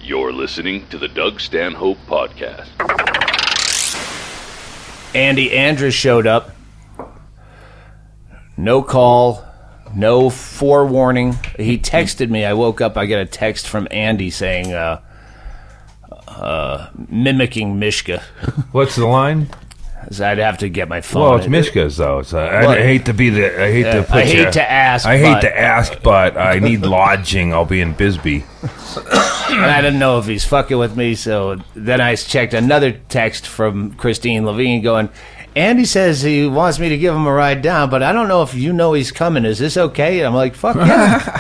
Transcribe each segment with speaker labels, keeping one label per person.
Speaker 1: You're listening to the Doug Stanhope Podcast.
Speaker 2: Andy Andrist showed up. No call, no forewarning. He texted me. I woke up, I got a text from Andy saying, mimicking Mishka.
Speaker 3: What's the line?
Speaker 2: So I'd have to get my phone.
Speaker 3: Well, it's Mishka's though. So I hate to be the. I hate to ask, but I need lodging. I'll be in Bisbee.
Speaker 2: And I didn't know if he's fucking with me, so then I checked another text from Christine Levine going, Andy says he wants me to give him a ride down, but I don't know if you know he's coming. Is this okay? And I'm like, fuck yeah.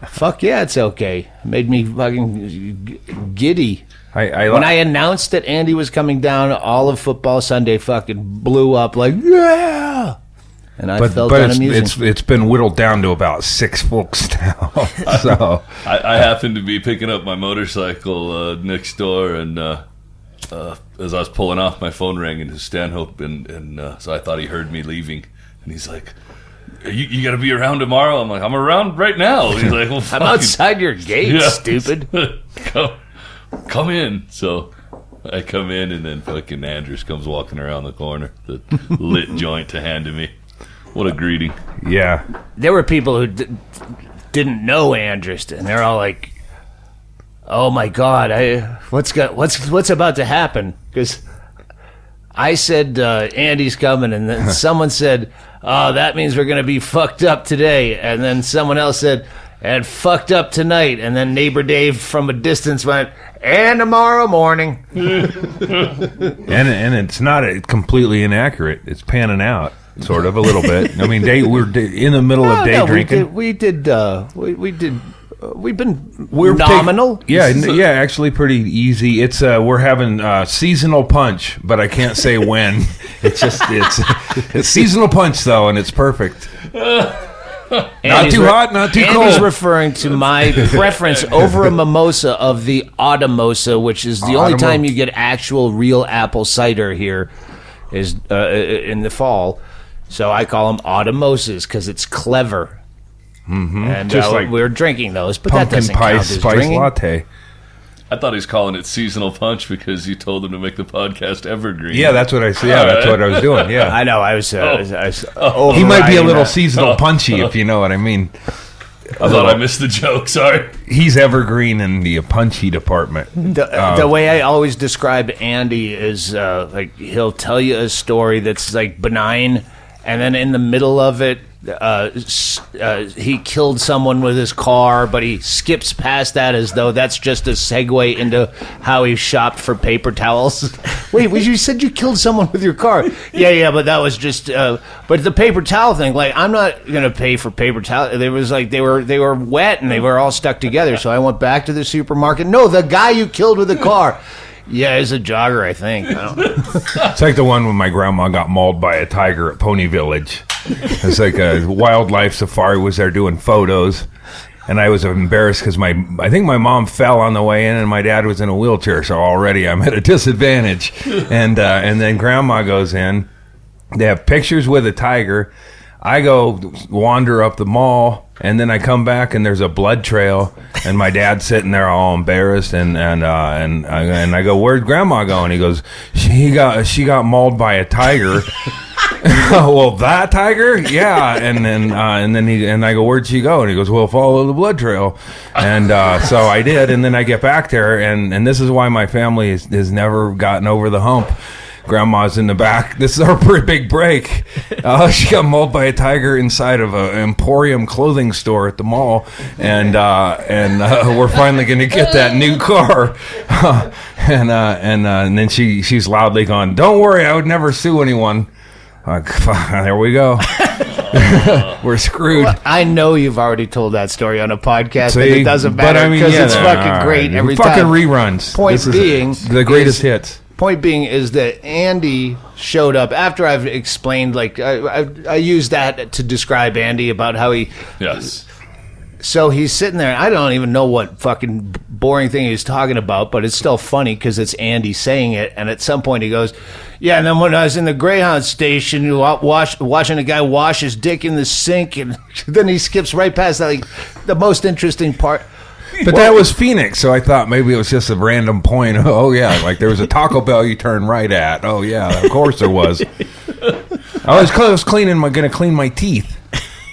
Speaker 2: Fuck yeah, it's okay. It made me fucking giddy. When I announced that Andy was coming down, all of Football Sunday fucking blew up like, yeah! And I felt unamusing.
Speaker 3: It's been whittled down to about 6 folks now. So
Speaker 4: I happened to be picking up my motorcycle next door, and as I was pulling off, my phone rang, and it was Stanhope, and so I thought he heard me leaving, and he's like, you got to be around tomorrow? I'm like, I'm around right now. He's like, well,
Speaker 2: I'm outside your gate, stupid.
Speaker 4: Come in. So I come in, and then fucking Andrist comes walking around the corner, the lit joint to hand to me. What a greeting.
Speaker 3: Yeah.
Speaker 2: There were people who didn't know Andrist, and they're all like, oh my God, what's about to happen? Because I said, Andy's coming, and then someone said, oh, that means we're going to be fucked up today. And then someone else said, and fucked up tonight. And then neighbor Dave from a distance went, and tomorrow morning.
Speaker 3: and it's not completely inaccurate. It's panning out, sort of, a little bit. I mean, we're in the middle of day drinking.
Speaker 2: We've been nominal.
Speaker 3: Actually pretty easy. It's we're having seasonal punch, but I can't say when. It's seasonal punch though, and it's perfect. Not too hot, not too cold.
Speaker 2: Andy's referring to my preference over a mimosa of the Automosa, which is the only time you get actual real apple cider here is in the fall. So I call them Automosas because it's clever.
Speaker 3: Mm-hmm.
Speaker 2: And
Speaker 3: just like
Speaker 2: we're drinking those, but that doesn't count as
Speaker 3: spice
Speaker 2: drinking.
Speaker 3: Latte.
Speaker 4: I thought he was calling it seasonal punch because you told him to make the podcast everyone.
Speaker 3: Yeah, that's what I said. Yeah, that's what I was doing. Yeah,
Speaker 2: I know. I was
Speaker 3: he might be a little seasonal punchy, if you know what I mean.
Speaker 4: I thought I missed the joke. Sorry.
Speaker 3: He's evergreen in the punchy department.
Speaker 2: The way I always describe Andy is like he'll tell you a story that's like benign, and then in the middle of it, he killed someone with his car, but he skips past that as though that's just a segue into how he shopped for paper towels. Wait, you said you killed someone with your car? Yeah, but that was just. But the paper towel thing, like I'm not gonna pay for paper towel. It was like they were wet and they were all stuck together. So I went back to the supermarket. No, the guy you killed with the car. Yeah, he's a jogger, I think. I don't know.
Speaker 3: It's like the one when my grandma got mauled by a tiger at Pony Village. It's like a wildlife safari was there doing photos, and I was embarrassed because I think my mom fell on the way in, and my dad was in a wheelchair, so already I'm at a disadvantage. And then grandma goes in. They have pictures with a tiger. I go wander up the mall, and then I come back, and there's a blood trail, and my dad's sitting there all embarrassed, and I go, "Where'd Grandma go?" And he goes, "She got mauled by a tiger." Well, that tiger, yeah, and then I go, "Where'd she go?" And he goes, "Well, follow the blood trail," and so I did, and then I get back there, and this is why my family has never gotten over the hump. Grandma's in the back. This is our pretty big break. She got mauled by a tiger inside of an Emporium clothing store at the mall, and we're finally going to get that new car. And then she's loudly gone, "Don't worry, I would never sue anyone." There we go. We're screwed.
Speaker 2: Well, I know you've already told that story on a podcast, but it doesn't matter because it's fucking great every time.
Speaker 3: Fucking reruns.
Speaker 2: Point being,
Speaker 3: the greatest hits.
Speaker 2: Point being is that Andy showed up after I've explained, like I use that to describe Andy about how he So he's sitting there. I don't even know what fucking boring thing he's talking about, but it's still funny because it's Andy saying it. And at some point he goes, yeah, and then when I was in the Greyhound station watching a guy wash his dick in the sink, and then he skips right past that, like, the most interesting part.
Speaker 3: But that was Phoenix, so I thought maybe it was just a random point. Oh, yeah, like there was a Taco Bell you turn right at. Oh, yeah, of course there was. I was going to clean my teeth.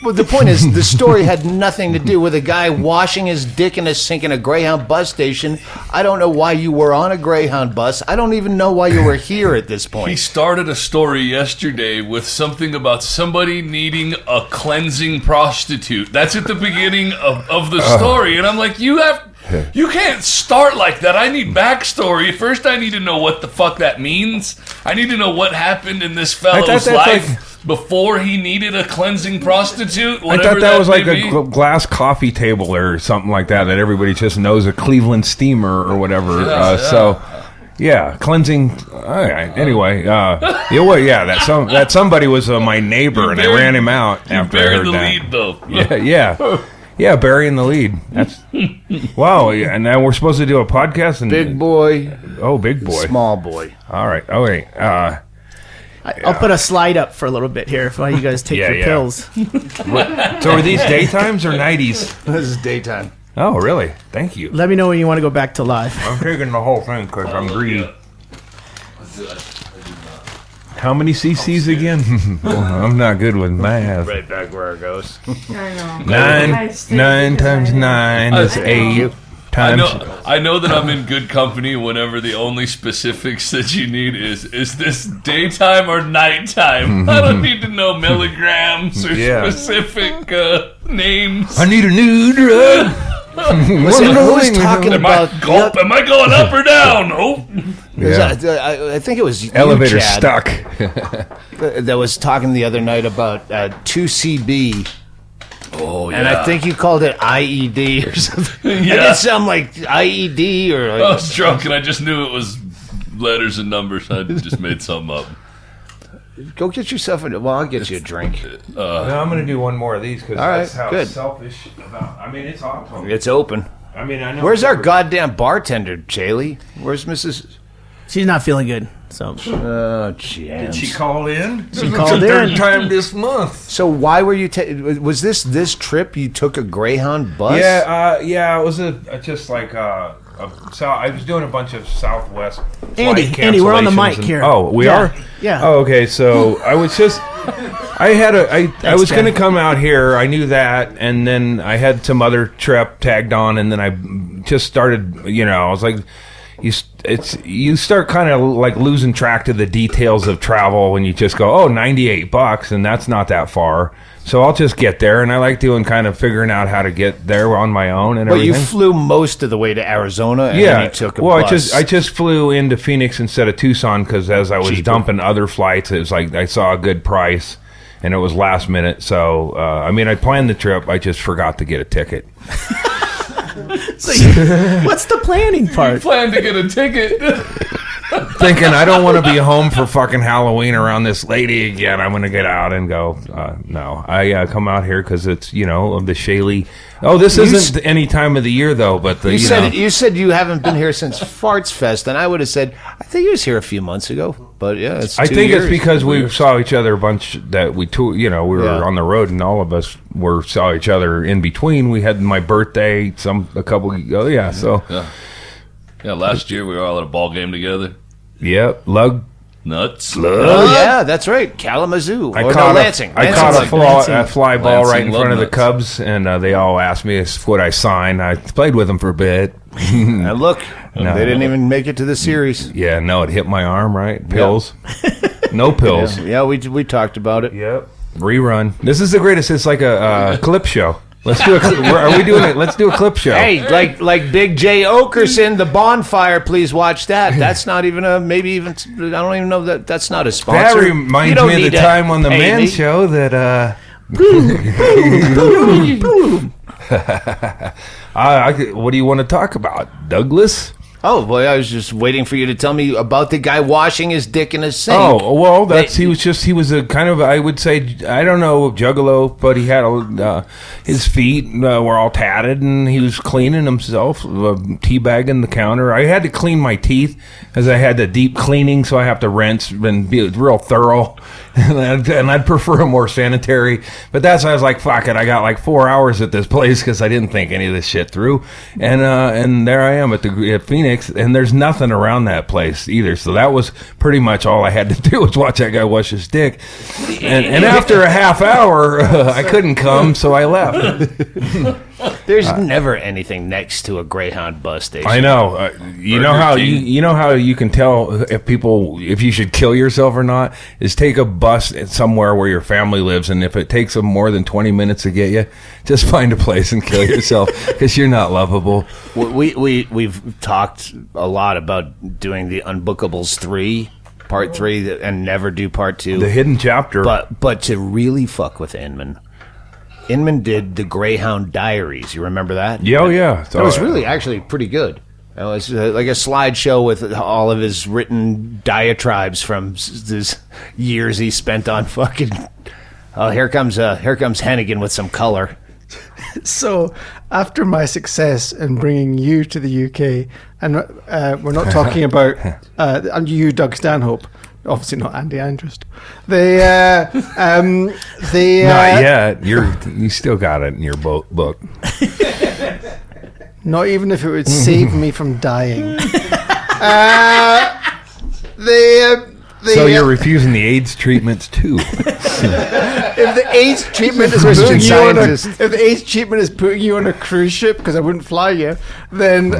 Speaker 2: Well, the point is, the story had nothing to do with a guy washing his dick in a sink in a Greyhound bus station. I don't know why you were on a Greyhound bus. I don't even know why you were here at this point.
Speaker 4: He started a story yesterday with something about somebody needing a cleansing prostitute. That's at the beginning of the story. And I'm like, you can't start like that. I need backstory. First, I need to know what the fuck that means. I need to know what happened in this fellow's life. Before he needed a cleansing prostitute,
Speaker 3: I thought that was like a glass coffee table or something like that everybody just knows, a Cleveland steamer or whatever. So, yeah, cleansing. All right. Anyway, that somebody was my neighbor, and I ran him out after I heard that.
Speaker 4: Lead, though.
Speaker 3: Yeah, burying the lead. That's wow. Yeah, and now we're supposed to do a podcast. And
Speaker 2: big boy.
Speaker 3: Oh, big boy.
Speaker 2: Small boy.
Speaker 3: All right. Oh wait.
Speaker 5: I'll put a slide up for a little bit here while you guys take your pills.
Speaker 3: So are these daytimes or nighties?
Speaker 2: This is daytime.
Speaker 3: Oh, really? Thank you.
Speaker 5: Let me know when you want to go back to live.
Speaker 3: I'm taking the whole thing because I'm greedy. How many cc's again? I'm not good with math.
Speaker 2: Right back where it goes.
Speaker 6: I know.
Speaker 3: 9 times 9 is 8.
Speaker 4: I know that I'm in good company whenever the only specifics that you need is this daytime or nighttime? I don't need to know milligrams or specific names.
Speaker 3: I need a new drug.
Speaker 2: Who's talking about
Speaker 4: Gulp? Am I going up or down? Oh,
Speaker 2: I think it was
Speaker 3: elevator
Speaker 2: you, Chad,
Speaker 3: stuck.
Speaker 2: that was talking the other night about 2CB.
Speaker 4: Oh, yeah.
Speaker 2: And I think you called it IED or something.
Speaker 4: Yeah.
Speaker 2: It did sound like IED or...
Speaker 4: I was drunk and I just knew it was letters and numbers. I just made something up.
Speaker 2: Go get yourself a... Well, I'll get you a drink.
Speaker 3: I'm going to do one more of these because that's how
Speaker 2: good.
Speaker 3: selfish about... I mean, it's awesome.
Speaker 2: It's open.
Speaker 3: I mean, I know...
Speaker 2: Where's our goddamn bartender, Chaille? Where's Mrs...
Speaker 5: She's not feeling good, so...
Speaker 2: Oh, jeez.
Speaker 3: Did she call in?
Speaker 5: She called in.
Speaker 3: Third time this month.
Speaker 2: So why were you... was this trip you took a Greyhound bus?
Speaker 3: Yeah, it was just like... so I was doing a bunch of Southwest flight
Speaker 5: Andy, we're on the
Speaker 3: cancellations
Speaker 5: mic here.
Speaker 3: Oh, we are?
Speaker 5: Yeah.
Speaker 3: Oh, okay. So I was just... I was going to come out here. I knew that. And then I had some other trip tagged on. And then I just started, I was like... You start kind of like losing track to the details of travel when you just go, $98, and that's not that far. So I'll just get there, and I like doing kind of figuring out how to get there on my own and everything.
Speaker 2: But you flew most of the way to Arizona, and then you took a bus.
Speaker 3: I just flew into Phoenix instead of Tucson because as I was dumping other flights, it was like I saw a good price, and it was last minute. So I planned the trip, I just forgot to get a ticket.
Speaker 5: So what's the planning part?
Speaker 4: You plan to get a ticket.
Speaker 3: Thinking I don't want to be home for fucking Halloween around this lady again. I'm going to get out and go. No, I come out here because it's of the Chaille. Oh, this isn't any time of the year though. But you
Speaker 2: said you haven't been here since Farts Fest, and I would have said I think he was here a few months ago. But yeah, it's 2 years.
Speaker 3: I think it's because we saw each other a bunch that we we were on the road, and all of us saw each other in between. We had my birthday a couple.
Speaker 4: Yeah, last year we were all at a ball game together.
Speaker 3: Yep, Lug
Speaker 4: Nuts.
Speaker 2: Oh yeah, that's right, Kalamazoo.
Speaker 3: I caught a fly ball right in front of the Cubs, and they all asked me what I signed. I played with them for a bit.
Speaker 2: And look, they didn't even make it to the series.
Speaker 3: Yeah, no, it hit my arm. Right, pills. Yep. No pills.
Speaker 2: Yeah, we talked about it.
Speaker 3: Yep. Rerun. This is the greatest. It's like a clip show. Let's do are we doing it? Let's do a clip show.
Speaker 2: Hey, like Big J Okerson, The Bonfire. Please watch that. That's not even I don't even know that's not a sponsor.
Speaker 3: That reminds me of the time on the Man Show that. What do you want to talk about, Douglas?
Speaker 2: Oh, boy, I was just waiting for you to tell me about the guy washing his dick in a sink.
Speaker 3: Oh, well, he was a kind of, I would say, I don't know, juggalo, but he had his feet were all tatted, and he was cleaning himself, teabagging the counter. I had to clean my teeth, as I had the deep cleaning, so I have to rinse and be real thorough, and I'd prefer a more sanitary, but that's why I was like, fuck it, I got like 4 hours at this place, because I didn't think any of this shit through, and there I am at Phoenix, and there's nothing around that place either. So that was pretty much all I had to do was watch that guy wash his dick. And after a half hour, I couldn't come, so I left.
Speaker 2: There's never anything next to a Greyhound bus station.
Speaker 3: I know. You know how you can tell if you should kill yourself or not is take a bus somewhere where your family lives, and if it takes them more than 20 minutes to get you, just find a place and kill yourself because you're not lovable.
Speaker 2: We've talked a lot about doing the Unbookables 3, Part 3, and never do Part 2.
Speaker 3: The hidden chapter.
Speaker 2: But to really fuck with Inman did the Greyhound Diaries. You remember that?
Speaker 3: Yeah, oh, yeah.
Speaker 2: It was really actually pretty good. It was like a slideshow with all of his written diatribes from his years he spent on fucking... Oh, here comes Hennigan with some color.
Speaker 6: So, after my success in bringing you to the UK, and we're not talking about you, Doug Stanhope, obviously not Andy Andrist.
Speaker 3: Not yet. You still got it in your book.
Speaker 6: Not even if it would save me from dying.
Speaker 3: So you're refusing the AIDS treatments too?
Speaker 6: If the AIDS treatment is putting you on a cruise ship, because I wouldn't fly you, then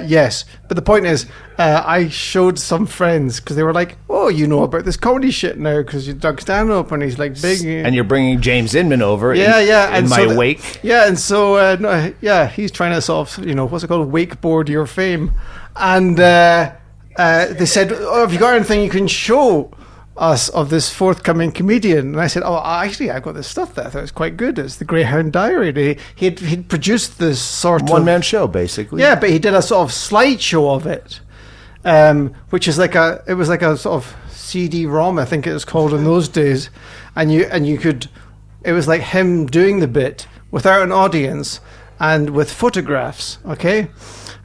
Speaker 6: yes. But the point is, I showed some friends because they were like, "Oh, you know about this comedy shit now because you Doug Stanhope and he's like big."
Speaker 2: And you're bringing James Inman over. In
Speaker 6: and
Speaker 2: my wake.
Speaker 6: Yeah, and so he's trying to sort of what's it called, wakeboard your fame, and they said, "Oh, have you got anything you can show us of this forthcoming comedian?" And I said, "Oh, actually, I've got this stuff that I thought was quite good. It's the Greyhound Diary." He'd produced this sort of
Speaker 2: one-man show, basically.
Speaker 6: Yeah, but he did a sort of slideshow of it, which is like a sort of CD-ROM, I think it was called in those days, and you could, it was like him doing the bit without an audience and with photographs, okay?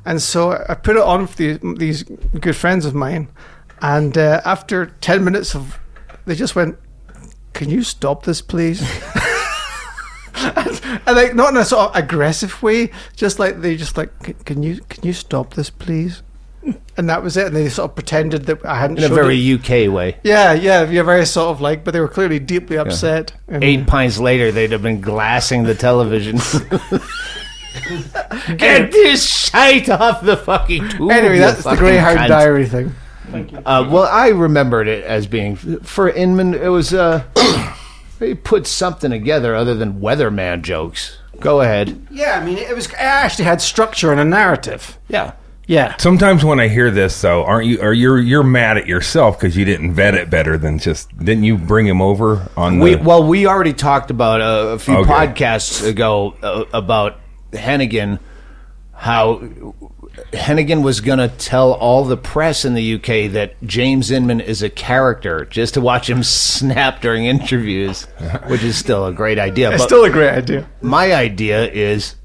Speaker 6: And so I put it on for these good friends of mine, and after 10 minutes they just went, "Can you stop this, please?" and like, not in a sort of aggressive way, just like can you stop this, please? And that was it. And they sort of pretended that I hadn't.
Speaker 2: In a very UK way.
Speaker 6: Yeah, very sort of like, but they were clearly deeply upset.
Speaker 2: Yeah. 8 pints later, they'd have been glassing the television. Get this shite off the fucking tube.
Speaker 6: Anyway, that's the Greyhound Diary thing.
Speaker 5: Thank you.
Speaker 2: Well, I remembered it as being, for Inman, it was, he put something together other than weatherman jokes. Go ahead.
Speaker 6: Yeah, I mean, it actually had structure and a narrative.
Speaker 2: Yeah.
Speaker 6: Yeah.
Speaker 3: Sometimes when I hear this, though, you're mad at yourself because you didn't vet it better than didn't you bring him over on
Speaker 2: we already talked about a few podcasts ago about Hennigan, how Hennigan was going to tell all the press in the UK that James Inman is a character just to watch him snap during interviews, which is still a great idea.
Speaker 6: It's still a great idea.
Speaker 2: My idea is,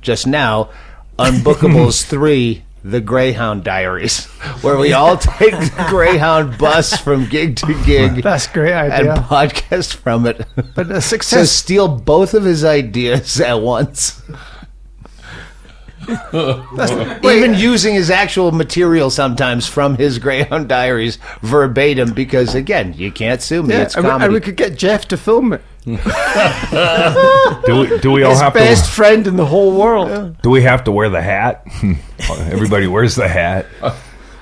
Speaker 2: just now, Unbookables 3, the Greyhound Diaries, where we all take the Greyhound bus from gig to gig.
Speaker 6: That's a great idea.
Speaker 2: And podcast from it.
Speaker 6: But a success.
Speaker 2: So steal both of his ideas at once. Even using his actual material sometimes from his Greyhound Diaries verbatim, because again, you can't sue me. It's comedy.
Speaker 6: And we could get Jeff to film it.
Speaker 3: Do we all
Speaker 6: his
Speaker 3: have
Speaker 6: best friend in the whole world?
Speaker 3: Yeah. Do we have to wear the hat? Everybody wears the hat.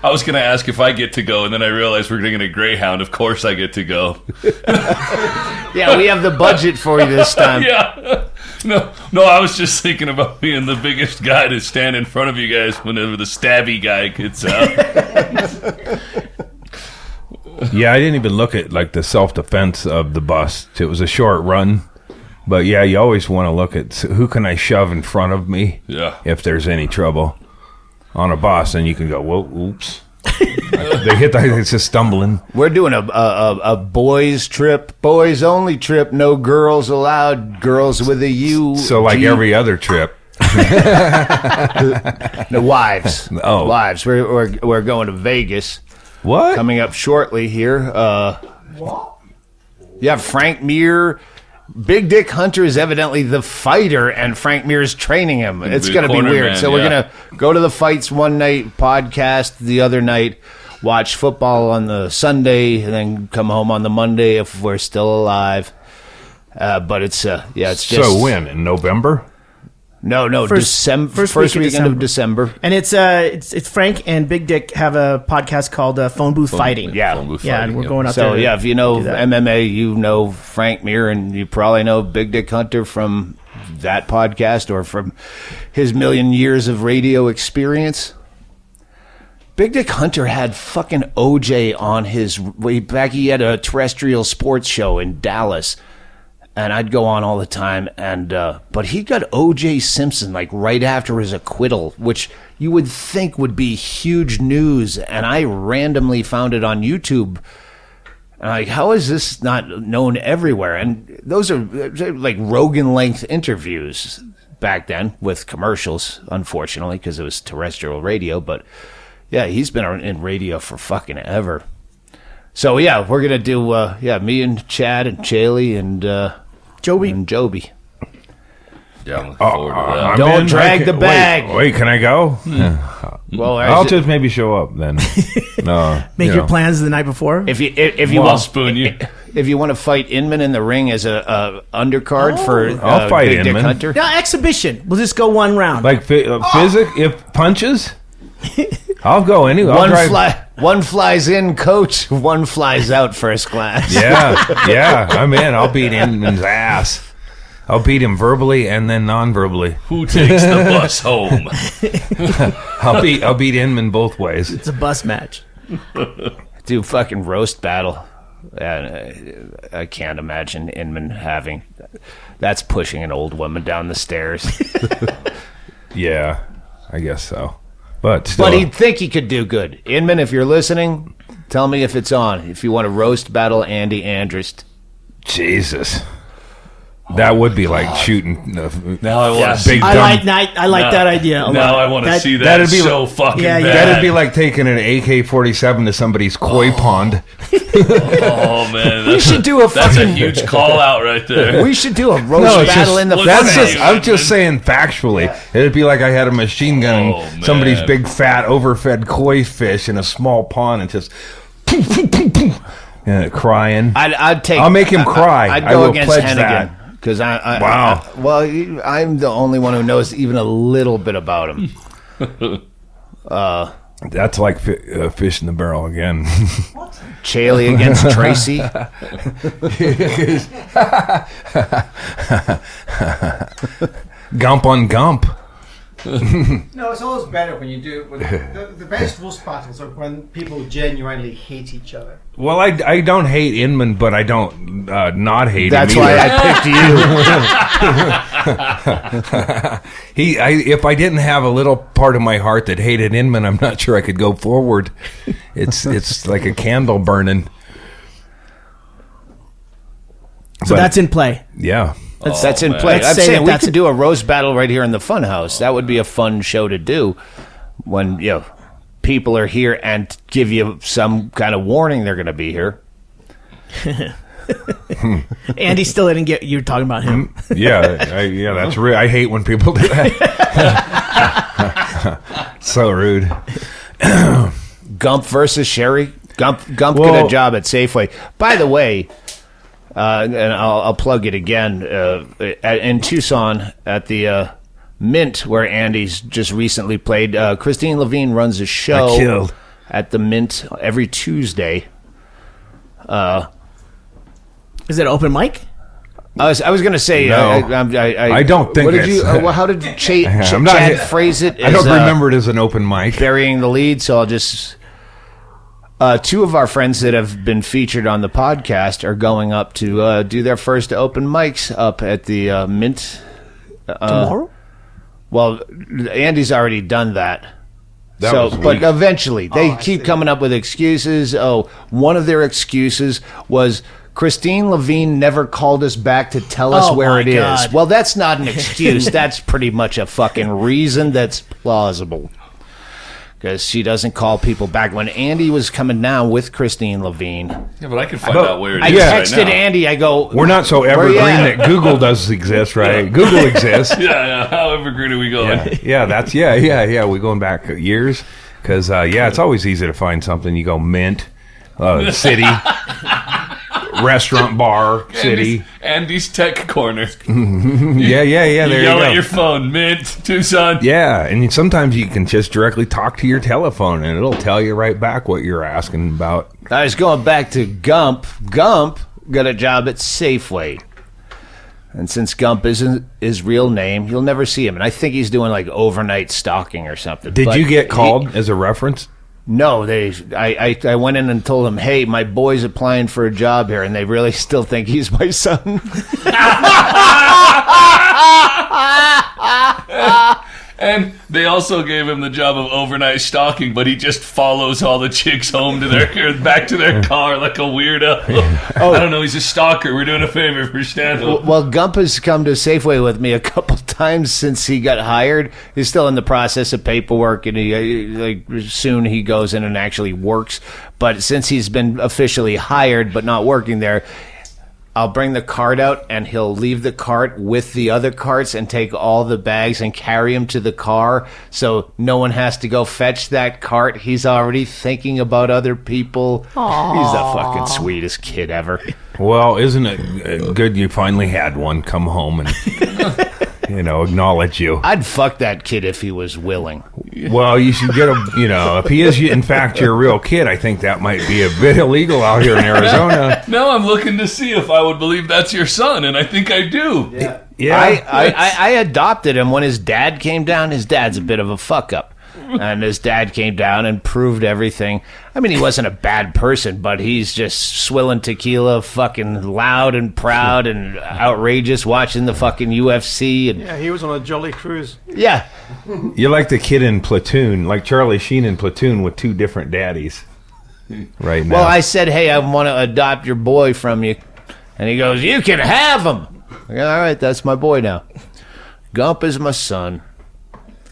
Speaker 4: I was going to ask if I get to go, and then I realized we're going to Greyhound. Of course I get to go.
Speaker 2: Yeah, we have the budget for you this time.
Speaker 4: Yeah. No, I was just thinking about being the biggest guy to stand in front of you guys whenever the stabby guy gets out.
Speaker 3: Yeah, I didn't even look at like the self-defense of the bust. It was a short run. But yeah, you always want to look at who can I shove in front of me if there's any trouble. on a bus, and you can go, whoa, oops. They hit it's just stumbling.
Speaker 2: We're doing a boys trip, boys only trip, no girls allowed, girls with a U.
Speaker 3: So like every other trip.
Speaker 2: No, wives.
Speaker 3: Oh.
Speaker 2: Wives. We're going to Vegas.
Speaker 3: What?
Speaker 2: Coming up shortly here. What? Yeah, Frank Mir. Big Dick Hunter is evidently the fighter, and Frank Mir is training him. It's going to be weird. So we're going to go to the fights one night, podcast the other night, watch football on the Sunday, and then come home on the Monday if we're still alive. But it's it's just...
Speaker 3: So when? In November?
Speaker 2: No, December. First weekend of December.
Speaker 5: And it's Frank and Big Dick have a podcast called Phone Booth Fighting.
Speaker 2: Yeah.
Speaker 4: Phone Booth
Speaker 5: Yeah,
Speaker 4: Fighting,
Speaker 5: and we're going out
Speaker 2: So,
Speaker 5: there.
Speaker 2: if you know MMA, you know Frank Mir, and you probably know Big Dick Hunter from that podcast or from his million years of radio experience. Big Dick Hunter had fucking OJ on his way back. He had a terrestrial sports show in Dallas. And I'd go on all the time, and but he got O.J. Simpson like right after his acquittal, which you would think would be huge news. And I randomly found it on YouTube. And like, how is this not known everywhere? And those are like Rogan-length interviews back then with commercials, unfortunately, because it was terrestrial radio. But yeah, he's been in radio for fucking ever. So yeah, we're gonna do me and Chad and Chaille and
Speaker 5: Joby.
Speaker 2: and Joby.
Speaker 4: Yeah, I'm looking forward to that.
Speaker 2: Don't drag the bag.
Speaker 3: Wait, can I go?
Speaker 2: Well,
Speaker 3: I'll just maybe show up then. No,
Speaker 5: Make your plans the night before.
Speaker 2: if you
Speaker 4: I'll
Speaker 2: want
Speaker 4: spoon you.
Speaker 2: if you want to fight Inman in the ring as a undercard for
Speaker 3: I'll fight
Speaker 2: Big Dick
Speaker 3: Inman.
Speaker 2: Hunter.
Speaker 5: No, exhibition. We'll just go one round.
Speaker 3: Like if punches, I'll go anyway. I'll
Speaker 2: One
Speaker 3: drive.
Speaker 2: one flies in, coach. One flies out, first class.
Speaker 3: Yeah, I'm in. I'll beat Inman's ass. I'll beat him verbally and then non-verbally.
Speaker 4: Who takes the bus home?
Speaker 3: I'll beat Inman both ways.
Speaker 5: It's a bus match.
Speaker 2: Do fucking roast battle. I can't imagine Inman having. That's pushing an old woman down the stairs.
Speaker 3: Yeah, I guess so. But still,
Speaker 2: But he'd think he could do good. Inman, if you're listening, tell me if it's on. If you want to roast battle Andy Andrist.
Speaker 3: Jesus. That would be like shooting
Speaker 4: Now I want to
Speaker 3: big
Speaker 4: see.
Speaker 3: dumb.
Speaker 5: I like that idea. a
Speaker 4: Now
Speaker 5: lot.
Speaker 4: I want to see that.
Speaker 3: that'd be
Speaker 4: so fucking
Speaker 2: Yeah,
Speaker 4: bad.
Speaker 3: That'd be like taking an AK-47 to somebody's koi pond.
Speaker 4: Oh man,
Speaker 2: We should do a
Speaker 4: that's a
Speaker 2: fucking.
Speaker 4: huge call out right there.
Speaker 2: We should do a roast
Speaker 3: No, it's
Speaker 2: battle
Speaker 3: just,
Speaker 2: in the
Speaker 3: that's
Speaker 2: funhouse.
Speaker 3: just. I'm just saying factually. It'd be like I had a machine gun
Speaker 4: Oh,
Speaker 3: and somebody's
Speaker 4: man.
Speaker 3: big fat overfed koi fish in a small pond and just crying.
Speaker 2: I'd take.
Speaker 3: I'll make him cry.
Speaker 2: I'd
Speaker 3: I
Speaker 2: go
Speaker 3: will
Speaker 2: against
Speaker 3: pledge
Speaker 2: Hennigan
Speaker 3: that.
Speaker 2: because
Speaker 3: Wow.
Speaker 2: I'm the only one who knows even a little bit about him.
Speaker 3: That's like fish in the barrel again.
Speaker 2: Chaille against Tracy.
Speaker 3: Gump on Gump.
Speaker 6: No, it's always better when you do it. When the best roast battles are when people genuinely hate each other.
Speaker 3: Well, I don't hate Inman, but I don't not hate
Speaker 2: That's
Speaker 3: him
Speaker 2: why
Speaker 3: either.
Speaker 2: I picked you.
Speaker 3: If I didn't have a little part of my heart that hated Inman, I'm not sure I could go forward. It's like a candle burning.
Speaker 5: So that's in play.
Speaker 3: Yeah.
Speaker 2: That's in
Speaker 4: man.
Speaker 2: play.
Speaker 5: Let's
Speaker 2: I'm
Speaker 5: say
Speaker 2: saying we
Speaker 5: that's
Speaker 2: could do a roast battle right here in the Funhouse. That would be a fun show to do when people are here and give you some kind of warning they're going to be here.
Speaker 5: Andy still didn't get you talking about him.
Speaker 3: Yeah, that's real. I hate when people do that. So rude.
Speaker 2: Gump versus Sherry. Gump got a job at Safeway. By the way, and I'll plug it again, in Tucson at the Mint, where Andy's just recently played. Christine Levine runs a show at the Mint every Tuesday.
Speaker 5: Is it open mic?
Speaker 2: I was going to say,
Speaker 3: No. I don't think
Speaker 2: What did
Speaker 3: it's-
Speaker 2: you? How did
Speaker 3: I'm not-
Speaker 2: Chad phrase it?
Speaker 3: I don't remember it as an open mic.
Speaker 2: Burying the lead, so I'll just. Two of our friends that have been featured on the podcast are going up to do their first open mics up at the Mint.
Speaker 5: Tomorrow?
Speaker 2: Well, Andy's already done that. But eventually, they keep coming up with excuses. Oh, one of their excuses was Christine Levine never called us back to tell us where it is. Well, that's not an excuse. That's pretty much a fucking reason that's plausible. Because she doesn't call people back. When Andy was coming down with Christine Levine...
Speaker 4: Yeah, but I can find out where it
Speaker 2: is. I texted Andy, I go...
Speaker 3: We're not so evergreen that Google does exist, right? Yeah. Google exists.
Speaker 4: Yeah. How evergreen are we going?
Speaker 3: Yeah. We're going back years. Because, it's always easy to find something. You go Mint, City... Restaurant, bar, city.
Speaker 4: Andy's Tech Corner.
Speaker 3: Yeah. There you
Speaker 4: yell
Speaker 3: go.
Speaker 4: At your phone, Mint, Tucson.
Speaker 3: Yeah, and sometimes you can just directly talk to your telephone, and it'll tell you right back what you're asking about.
Speaker 2: I was going back to Gump. Gump got a job at Safeway. And since Gump isn't his real name, you'll never see him. And I think he's doing like overnight stalking or something.
Speaker 3: Did you get called as a reference?
Speaker 2: No, I went in and told them, hey, my boy's applying for a job here, and they really still think he's my son.
Speaker 4: And they also gave him the job of overnight stalking, but he just follows all the chicks home to back to their car like a weirdo. I don't know, he's a stalker. We're doing a favor for Stanhope.
Speaker 2: Well, Gump has come to Safeway with me a couple times since he got hired. He's still in the process of paperwork, and soon he goes in and actually works. But since he's been officially hired but not working there, I'll bring the cart out, and he'll leave the cart with the other carts and take all the bags and carry them to the car, so no one has to go fetch that cart. He's already thinking about other people. Aww. He's the fucking sweetest kid ever.
Speaker 3: Well, isn't it good you finally had one come home and acknowledge you?
Speaker 2: I'd fuck that kid if he was willing.
Speaker 3: Well, you should get if he is in fact your real kid, I think that might be a bit illegal out here in Arizona.
Speaker 4: Now I'm looking to see if I would believe that's your son, and I think I do.
Speaker 2: Yeah. I adopted him when his dad came down. His dad's a bit of a fuck up. And his dad came down and proved everything. I mean, he wasn't a bad person, but he's just swilling tequila, fucking loud and proud and outrageous, watching the fucking UFC. And
Speaker 6: he was on a jolly cruise.
Speaker 2: Yeah.
Speaker 3: You're like the kid in Platoon, like Charlie Sheen in Platoon with two different daddies right now.
Speaker 2: Well, I said, hey, I want to adopt your boy from you. And he goes, you can have him. I go, all right, that's my boy now. Gump is my son.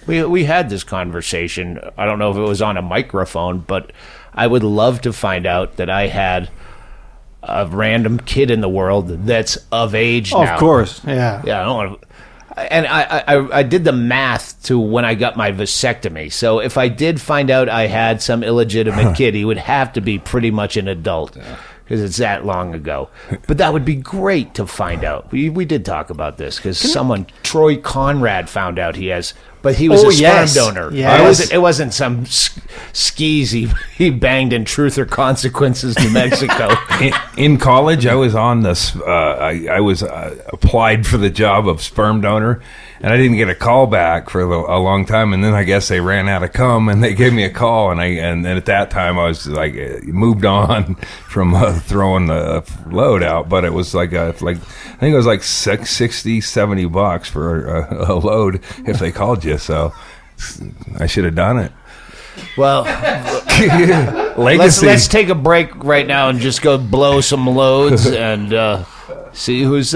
Speaker 2: We had this conversation. I don't know if it was on a microphone, but I would love to find out that I had a random kid in the world that's of age now.
Speaker 6: Of course, yeah.
Speaker 2: Yeah, I don't want to... And I did the math to when I got my vasectomy. So if I did find out I had some illegitimate kid, he would have to be pretty much an adult. Because it's that long ago. But that would be great to find out. We did talk about this because Troy Conrad found out he has... But he was a sperm donor.
Speaker 6: Yes.
Speaker 2: It wasn't some skis he banged in Truth or Consequences, New Mexico.
Speaker 3: In college, I was on this. I was applied for the job of sperm donor, and I didn't get a call back for a long time. And then I guess they ran out of cum, and they gave me a call. And then at that time, I was like moved on from throwing the load out. But it was like I think it was like $60-$70 for a load if they called you. So I should have done it.
Speaker 2: Well, let's take a break right now and just go blow some loads and see who's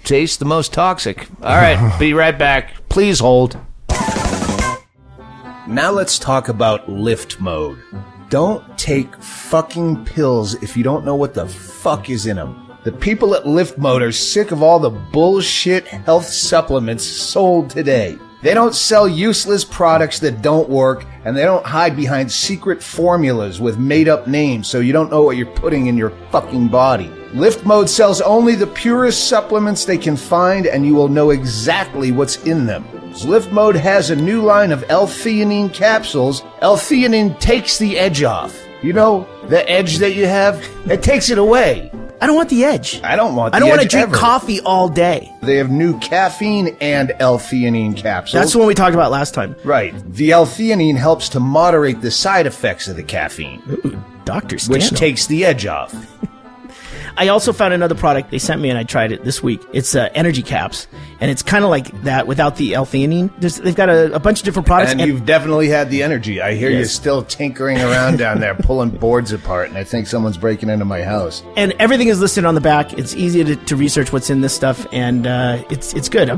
Speaker 2: tastes the most toxic. All right, be right back. Please hold. Now let's talk about lift mode. Don't take fucking pills if you don't know what the fuck is in them. The people at Lift Mode are sick of all the bullshit health supplements sold today. They don't sell useless products that don't work, and they don't hide behind secret formulas with made-up names so you don't know what you're putting in your fucking body. Lift Mode sells only the purest supplements they can find, and you will know exactly what's in them. Lift Mode has a new line of L-theanine capsules. L-theanine takes the edge off. You know, the edge that you have? It takes it away.
Speaker 5: I don't want the edge.
Speaker 2: I don't want the edge.
Speaker 5: I don't want to drink
Speaker 2: ever.
Speaker 5: coffee all day.
Speaker 2: They have new caffeine and L-theanine capsules.
Speaker 5: That's the one we talked about last time.
Speaker 2: Right. The L-theanine helps to moderate the side effects of the caffeine.
Speaker 5: Ooh, Dr. Stanhope.
Speaker 2: Which takes the edge off.
Speaker 5: I also found another product they sent me, and I tried it this week. It's energy caps, and it's kind of like that without the L-theanine. They've got a bunch of different products.
Speaker 2: And you've definitely had the energy. I hear you still tinkering around down there, pulling boards apart, and I think someone's breaking into my house.
Speaker 5: And everything is listed on the back. It's easy to research what's in this stuff, and it's good.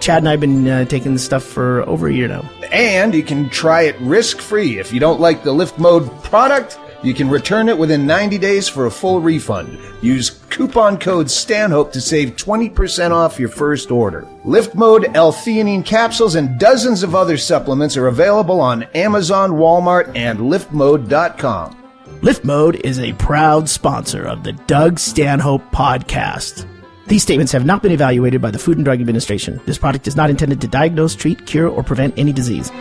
Speaker 5: Chad and I have been taking this stuff for over a year now.
Speaker 2: And you can try it risk-free. If you don't like the Lift Mode product, you can return it within 90 days for a full refund. Use coupon code Stanhope to save 20% off your first order. Lift Mode, L-theanine capsules, and dozens of other supplements are available on Amazon, Walmart, and liftmode.com.
Speaker 5: Lift Mode is a proud sponsor of the Doug Stanhope podcast. These statements have not been evaluated by the Food and Drug Administration. This product is not intended to diagnose, treat, cure, or prevent any disease.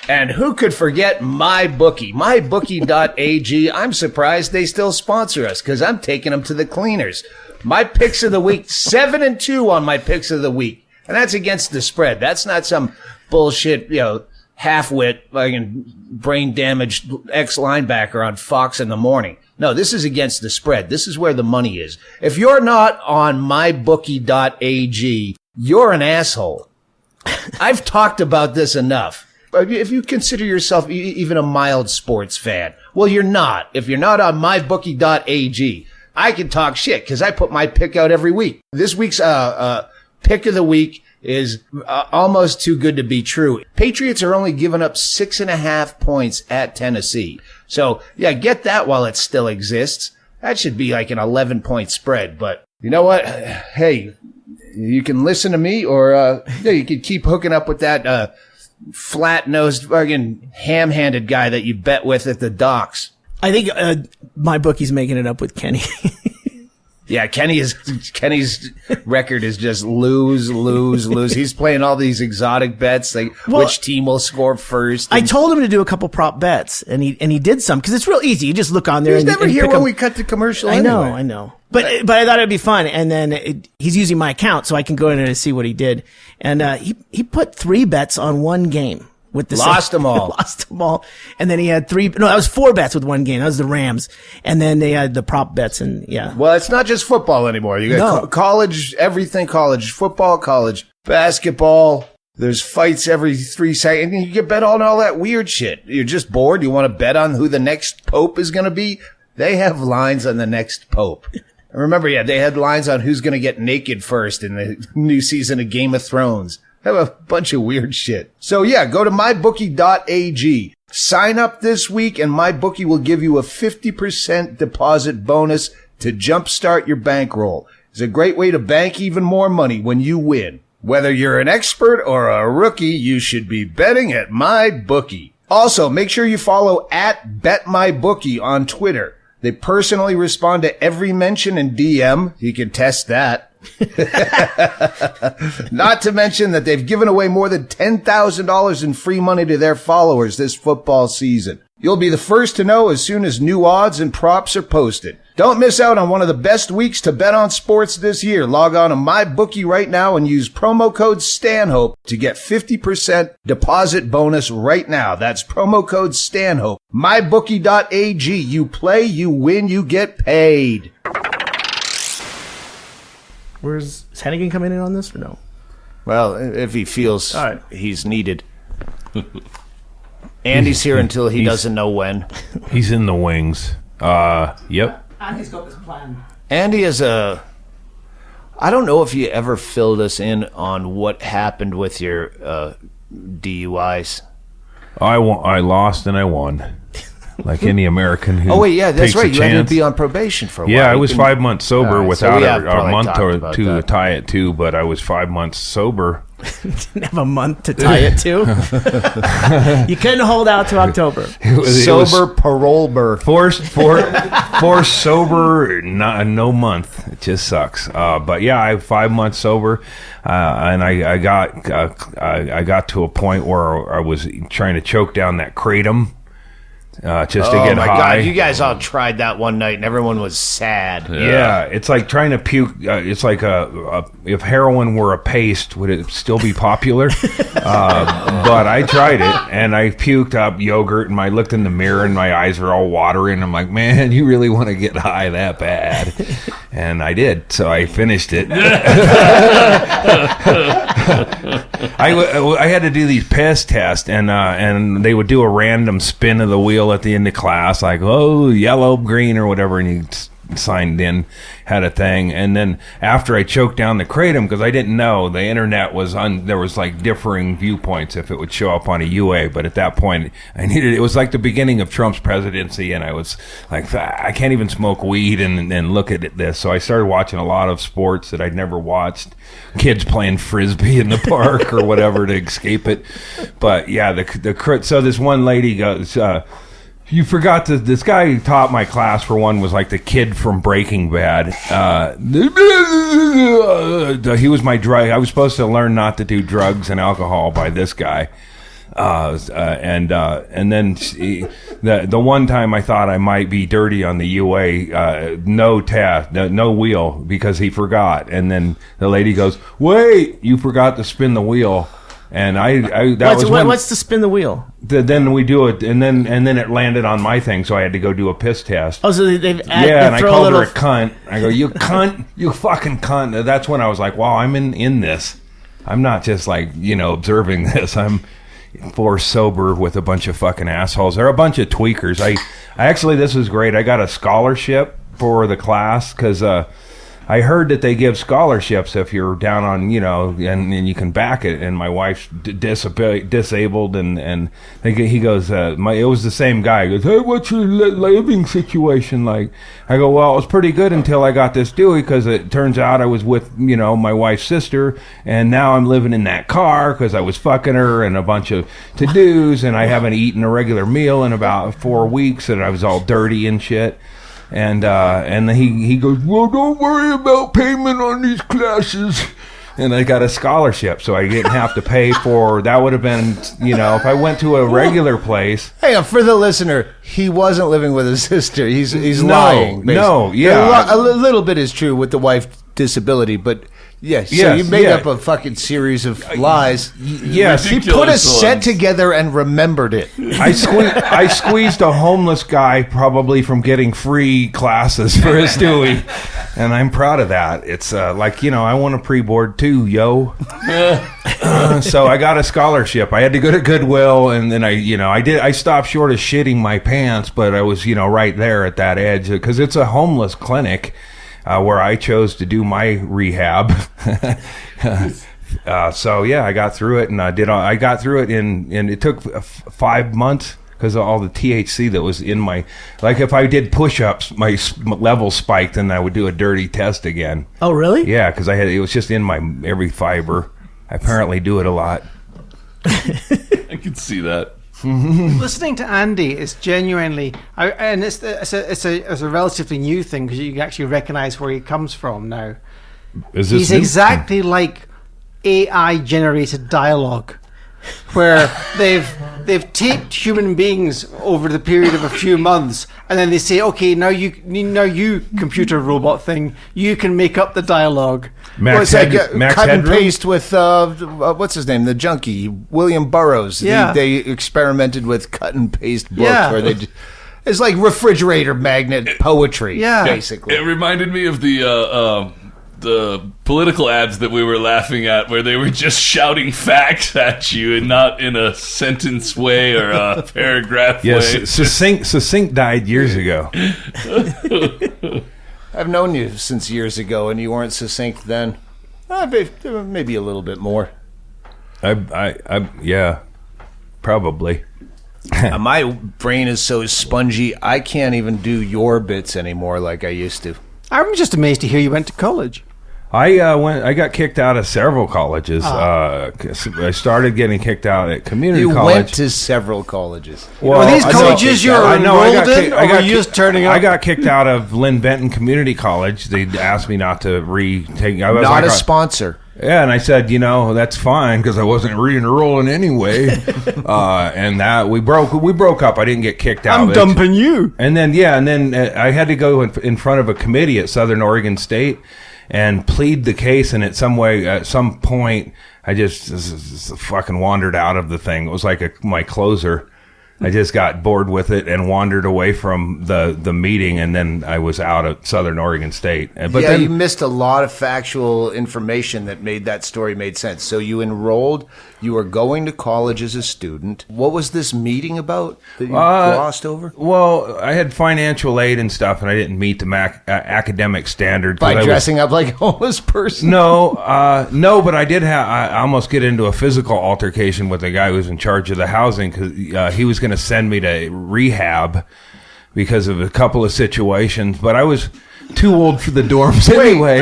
Speaker 2: And who could forget MyBookie? MyBookie.ag. I'm surprised they still sponsor us because I'm taking them to the cleaners. My picks of the week, 7-2 on my picks of the week. And that's against the spread. That's not some bullshit, half-wit, fucking brain-damaged ex-linebacker on Fox in the morning. No, this is against the spread. This is where the money is. If you're not on MyBookie.ag, you're an asshole. I've talked about this enough. If you consider yourself even a mild sports fan, well, you're not. If you're not on MyBookie.ag, I can talk shit because I put my pick out every week. This week's pick of the week is almost too good to be true. Patriots are only giving up 6.5 points at Tennessee. So, yeah, get that while it still exists. That should be like an 11-point spread. But you know what? Hey, you can listen to me or you can keep hooking up with that flat-nosed, fucking ham-handed guy that you bet with at the docks.
Speaker 5: I think my bookie's making it up with Kenny.
Speaker 2: Yeah, Kenny's record is just lose. He's playing all these exotic bets, like which team will score first.
Speaker 5: I told him to do a couple prop bets, and he did some because it's real easy. You just look on there.
Speaker 2: He's
Speaker 5: and
Speaker 2: never here when we cut the commercial.
Speaker 5: I know. But I thought it'd be fun, and then he's using my account, so I can go in there to see what he did. And he put 3 bets on one game. With the
Speaker 2: Lost them all.
Speaker 5: And then he had 3. No, that was 4 bets with one game. That was the Rams. And then they had the prop bets and yeah.
Speaker 2: Well, it's not just football anymore. You got college, everything college, football, college, basketball. There's fights every 3 seconds. And you get bet on all that weird shit. You're just bored. You want to bet on who the next pope is going to be? They have lines on the next pope. And remember, they had lines on who's going to get naked first in the new season of Game of Thrones. Have a bunch of weird shit. So yeah, go to mybookie.ag. Sign up this week and MyBookie will give you a 50% deposit bonus to jumpstart your bankroll. It's a great way to bank even more money when you win. Whether you're an expert or a rookie, you should be betting at MyBookie. Also, make sure you follow @BetMyBookie on Twitter. They personally respond to every mention and DM. You can test that. Not to mention that they've given away more than $10,000 in free money to their followers this football season. You'll be the first to know as soon as new odds and props are posted. Don't miss out on one of the best weeks to bet on sports this year. Log on to MyBookie right now and use promo code Stanhope to get 50% deposit bonus right now. That's promo code Stanhope. MyBookie.ag. You play, you win, you get paid.
Speaker 5: Is Hennigan coming in on this or no?
Speaker 2: Well, if he feels he's needed. Andy's here until he doesn't know when.
Speaker 3: He's in the wings. Yep.
Speaker 5: Andy's got this plan.
Speaker 2: Andy is I don't know if you ever filled us in on what happened with your DUIs.
Speaker 3: I lost and I won. Like any American who
Speaker 2: that's right. You had to
Speaker 3: chance.
Speaker 2: be on probation for a while.
Speaker 3: Yeah, I was 5 months sober without a month or two
Speaker 2: that.
Speaker 3: to tie it to, but I was 5 months sober.
Speaker 5: Didn't have a month to tie it to. You couldn't hold out to October.
Speaker 2: Parole-ber.
Speaker 3: Forced sober, no month. It just sucks. But yeah, I 5 months sober, and I got to a point where I was trying to choke down that kratom. just to get high.
Speaker 2: God, you guys all tried that one night and everyone was sad.
Speaker 3: Yeah, it's like trying to puke. It's like if heroin were a paste, would it still be popular? But I tried it, and I puked up yogurt, and I looked in the mirror, and my eyes are all watery, and I'm like, man, you really want to get high that bad? And I did, so I finished it. I had to do these piss tests, and they would do a random spin of the wheel at the end of class, like, oh, yellow, green, or whatever, and you signed in, had a thing. And then after I choked down the kratom, because I didn't know, the internet was there was like differing viewpoints if it would show up on a UA, but at that point I needed it. Was like the beginning of Trump's presidency, and I was like, I can't even smoke weed and look at this. So I started watching a lot of sports that I'd never watched, kids playing frisbee in the park or whatever to escape it. But yeah, so this one lady goes, you forgot to. This guy who taught my class, for one, was like the kid from Breaking Bad. He was my drug. I was supposed to learn not to do drugs and alcohol by this guy. And then the one time I thought I might be dirty on the UA, no wheel, because he forgot. And then the lady goes, "Wait, you forgot to spin the wheel." And
Speaker 5: what's to spin the wheel?
Speaker 3: Then we do it, and then it landed on my thing, so I had to go do a piss test.
Speaker 5: Oh, so they've
Speaker 3: and I called her a cunt. I go, you cunt, you fucking cunt. That's when I was like, wow, I'm in this. I'm not just like, observing this. I'm forced sober with a bunch of fucking assholes. They're a bunch of tweakers. I actually, this was great. I got a scholarship for the class because I heard that they give scholarships if you're down on, and you can back it. And my wife's disabled, and he goes, it was the same guy. He goes, hey, what's your living situation like? I go, well, it was pretty good until I got this Dewey, because it turns out I was with, my wife's sister, and now I'm living in that car because I was fucking her and a bunch of to-dos, and I haven't eaten a regular meal in about 4 weeks, and I was all dirty and shit. And he goes, well, don't worry about payment on these classes. And I got a scholarship, so I didn't have to pay for. That would have been, if I went to a regular place.
Speaker 2: Hey, for the listener, he wasn't living with his sister. He's lying. Basically.
Speaker 3: No, yeah,
Speaker 2: a little bit is true with the wife disability, but. Yes, so you made up a fucking series of lies.
Speaker 3: Yes,
Speaker 2: he put a set together and remembered it.
Speaker 3: I squeezed a homeless guy probably from getting free classes for his Dewey, and I'm proud of that. It's I want a pre-board too, yo. So I got a scholarship. I had to go to Goodwill, and then I stopped short of shitting my pants, but I was right there at that edge because it's a homeless clinic. Where I chose to do my rehab. So yeah, I got through it, and I got through it and it took 5 months because of all the THC that was in my. Like if I did push-ups, my level spiked, and I would do a dirty test again.
Speaker 5: Oh really?
Speaker 3: Yeah, because it was just in my every fiber. I apparently do it a lot.
Speaker 4: I can see that.
Speaker 6: Listening to Andy is genuinely, and it's a relatively new thing because you can actually recognize where he comes from now. He's exactly like AI generated dialogue, where they've taped human beings over the period of a few months, and then they say, okay, now you computer robot thing, you can make up the dialogue.
Speaker 2: Max cut and paste with what's his name, the junkie, William Burroughs.
Speaker 6: Yeah.
Speaker 2: They experimented with cut and paste books where it's like refrigerator magnet poetry, basically.
Speaker 4: It reminded me of the political ads that we were laughing at, where they were just shouting facts at you and not in a sentence way or a paragraph way.
Speaker 3: Yes, succinct died years ago.
Speaker 2: I've known you since years ago, and you weren't succinct then. Maybe a little bit more.
Speaker 3: Yeah, probably.
Speaker 2: My brain is so spongy, I can't even do your bits anymore like I used to.
Speaker 6: I'm just amazed to hear you went to college.
Speaker 3: I got kicked out of several colleges. I started getting kicked out at community college.
Speaker 6: You
Speaker 2: went to several colleges.
Speaker 6: Well, are these colleges you're enrolled in, or were you just turning up?
Speaker 3: I got kicked out of Lynn Benton Community College. They asked me not to retake.
Speaker 2: Not a sponsor.
Speaker 3: Yeah, and I said, that's fine because I wasn't re-enrolling anyway. And that we broke up. I didn't get kicked out.
Speaker 6: I'm dumping you.
Speaker 3: And then I had to go in front of a committee at Southern Oregon State and plead the case. And at some point, I just fucking wandered out of the thing. It was like my closer. I just got bored with it and wandered away from the meeting, and then I was out at Southern Oregon State. But then
Speaker 2: you missed a lot of factual information that made that story made sense. So you enrolled, you were going to college as a student. What was this meeting about that you glossed over?
Speaker 3: Well, I had financial aid and stuff, and I didn't meet the academic standards.
Speaker 2: By dressing up like a homeless person?
Speaker 3: No, but I did I almost get into a physical altercation with the guy who was in charge of the housing because he was going to send me to rehab because of a couple of situations, but I was too old for the dorms anyway.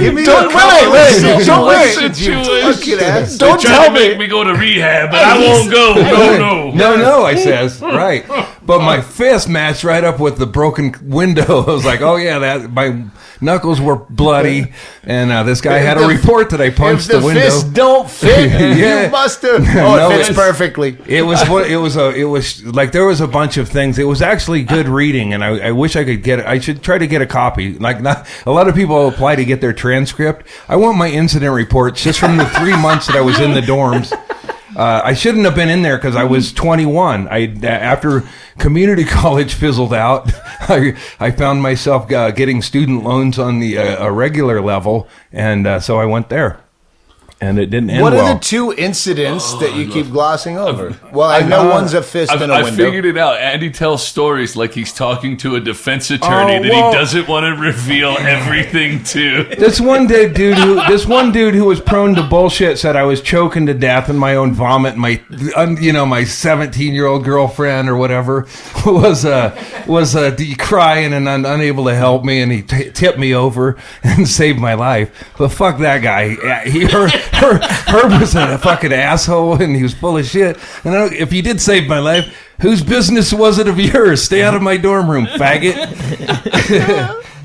Speaker 2: Don't
Speaker 4: tell me. Make me go to rehab, but I won't go.
Speaker 3: No, I says, right. But my fist matched right up with the broken window. I was like, oh yeah, that my knuckles were bloody, and this guy had a report that I punched the window.
Speaker 2: If the fists don't fit,
Speaker 3: yeah.
Speaker 2: You must have. It fits perfectly.
Speaker 3: It was like there was a bunch of things. It was actually good reading, and I wish I could get it. I should try to get a copy. Like not a lot of people apply to get their transcript. I want my incident reports just from the 3 months that I was in the dorms. I shouldn't have been in there because I was 21. After community college fizzled out, I found myself getting student loans on a regular level, and so I went there. And it didn't end well.
Speaker 2: What are the two incidents that you keep glossing over? Well, I know one's a fist and a window.
Speaker 4: I figured it out. Andy tells stories like he's talking to a defense attorney that he doesn't want to reveal everything to.
Speaker 3: This one dude who was prone to bullshit said I was choking to death in my own vomit. My 17-year-old girlfriend or whatever was crying and unable to help me, and he tipped me over and saved my life. But fuck that guy. Herb was a fucking asshole, and he was full of shit. And if he did save my life, whose business was it of yours? Stay out of my dorm room, faggot.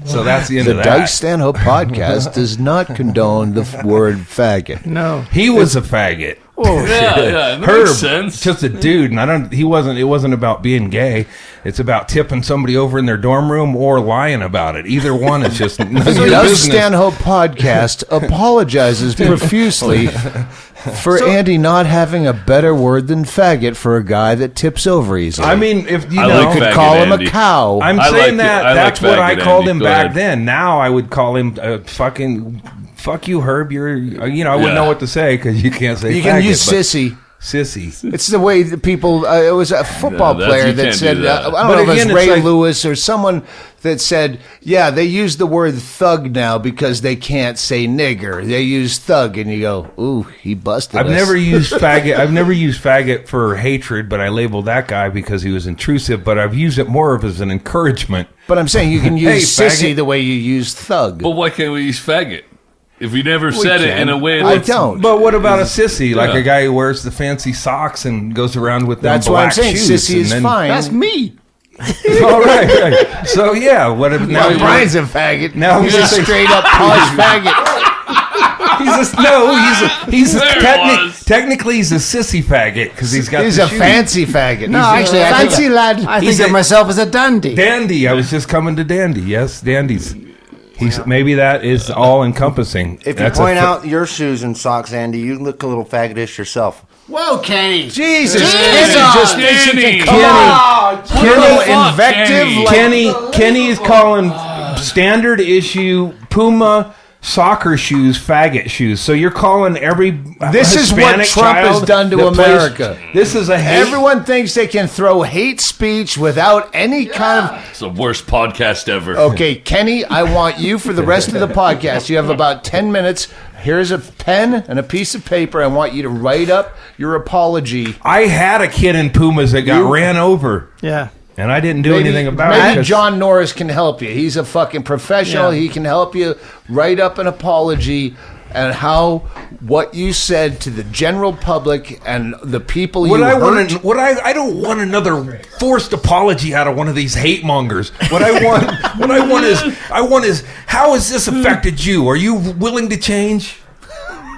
Speaker 3: So that's the end of that.
Speaker 2: The Doug Stanhope podcast does not condone the word faggot.
Speaker 6: No.
Speaker 3: He was a faggot.
Speaker 6: Oh,
Speaker 4: yeah, that
Speaker 3: Herb,
Speaker 4: makes sense.
Speaker 3: Just a dude, and it wasn't about being gay. It's about tipping somebody over in their dorm room or lying about it. Either one is just none of your
Speaker 2: Doug
Speaker 3: business.
Speaker 2: Stanhope podcast apologizes profusely for Andy not having a better word than faggot for a guy that tips over easily.
Speaker 3: I mean, if you
Speaker 2: could call him
Speaker 4: Andy.
Speaker 2: A cow.
Speaker 3: I'm
Speaker 4: I
Speaker 3: saying
Speaker 4: like
Speaker 3: that
Speaker 4: it.
Speaker 3: that's
Speaker 4: like
Speaker 3: what I
Speaker 4: faggot,
Speaker 3: called
Speaker 4: Andy.
Speaker 3: him
Speaker 4: Go
Speaker 3: back
Speaker 4: ahead.
Speaker 3: then. Now I would call him fucking fuck you, Herb. You're I wouldn't know what to say because you can't say.
Speaker 2: You
Speaker 3: faggot,
Speaker 2: can use
Speaker 3: but
Speaker 2: sissy.
Speaker 3: Sissy.
Speaker 2: It's the way that people. It was a football player that said. I don't know if it was Ray Lewis or someone that said, "Yeah, they use the word thug now because they can't say nigger. They use thug," and you go, "Ooh, he busted."
Speaker 3: I've never used faggot. I've never used faggot for hatred, but I labeled that guy because he was intrusive. But I've used it more of as an encouragement.
Speaker 2: But I'm saying you can use
Speaker 3: Hey,
Speaker 2: sissy
Speaker 3: faggot.
Speaker 2: the way you use thug.
Speaker 4: But why can't we use faggot? If we never said it in a way
Speaker 2: I
Speaker 4: that's...
Speaker 2: don't.
Speaker 3: But what about a sissy? Like
Speaker 4: Yeah.
Speaker 3: a guy who wears the fancy socks and goes around with them
Speaker 2: That's why I'm
Speaker 3: black
Speaker 2: saying
Speaker 3: shoes.
Speaker 2: sissy
Speaker 3: and
Speaker 2: is
Speaker 3: then-
Speaker 2: fine.
Speaker 6: That's me.
Speaker 3: All right. So yeah, what if now?
Speaker 2: Well, Brian's a faggot.
Speaker 3: Now
Speaker 2: he's
Speaker 3: we
Speaker 2: a
Speaker 3: say-
Speaker 2: straight up polished faggot.
Speaker 3: Technically he's a sissy faggot because he's got.
Speaker 2: He's
Speaker 3: the
Speaker 2: a
Speaker 3: shoes.
Speaker 2: fancy faggot.
Speaker 6: No, actually, fancy lad. I think of myself as a dandy.
Speaker 3: Dandy. I was just coming to dandy. Yes, dandies. Maybe that is all encompassing.
Speaker 7: If you point out your shoes and socks, Andy, you look a little faggotish yourself.
Speaker 6: Whoa, Kenny.
Speaker 2: Jesus.
Speaker 4: Jesus. Kenny.
Speaker 2: Come on.
Speaker 4: Kenny.
Speaker 2: Invective.
Speaker 3: Kenny is calling standard issue Puma soccer shoes faggot shoes. So you're calling every
Speaker 2: This is what
Speaker 3: Hispanic
Speaker 2: Trump has
Speaker 3: child
Speaker 2: done to
Speaker 3: that
Speaker 2: America.
Speaker 3: This is a hate.
Speaker 2: Everyone thinks they can throw hate speech without any kind of...
Speaker 4: It's the worst podcast ever.
Speaker 2: Okay, Kenny, I want you for the rest of the podcast. You have about 10 minutes. Here's a pen and a piece of paper. I want you to write up your apology.
Speaker 3: I had a kid in Pumas that got ran over.
Speaker 6: Yeah.
Speaker 3: And I didn't do anything about it.
Speaker 2: Maybe
Speaker 3: 'cause-
Speaker 2: John Norris can help you. He's a fucking professional.
Speaker 6: Yeah.
Speaker 2: He can help you write up an apology and what you said to the general public and the people you hurt.
Speaker 3: I don't want another forced apology out of one of these hate mongers. What I want is how has this affected you? Are you willing to change?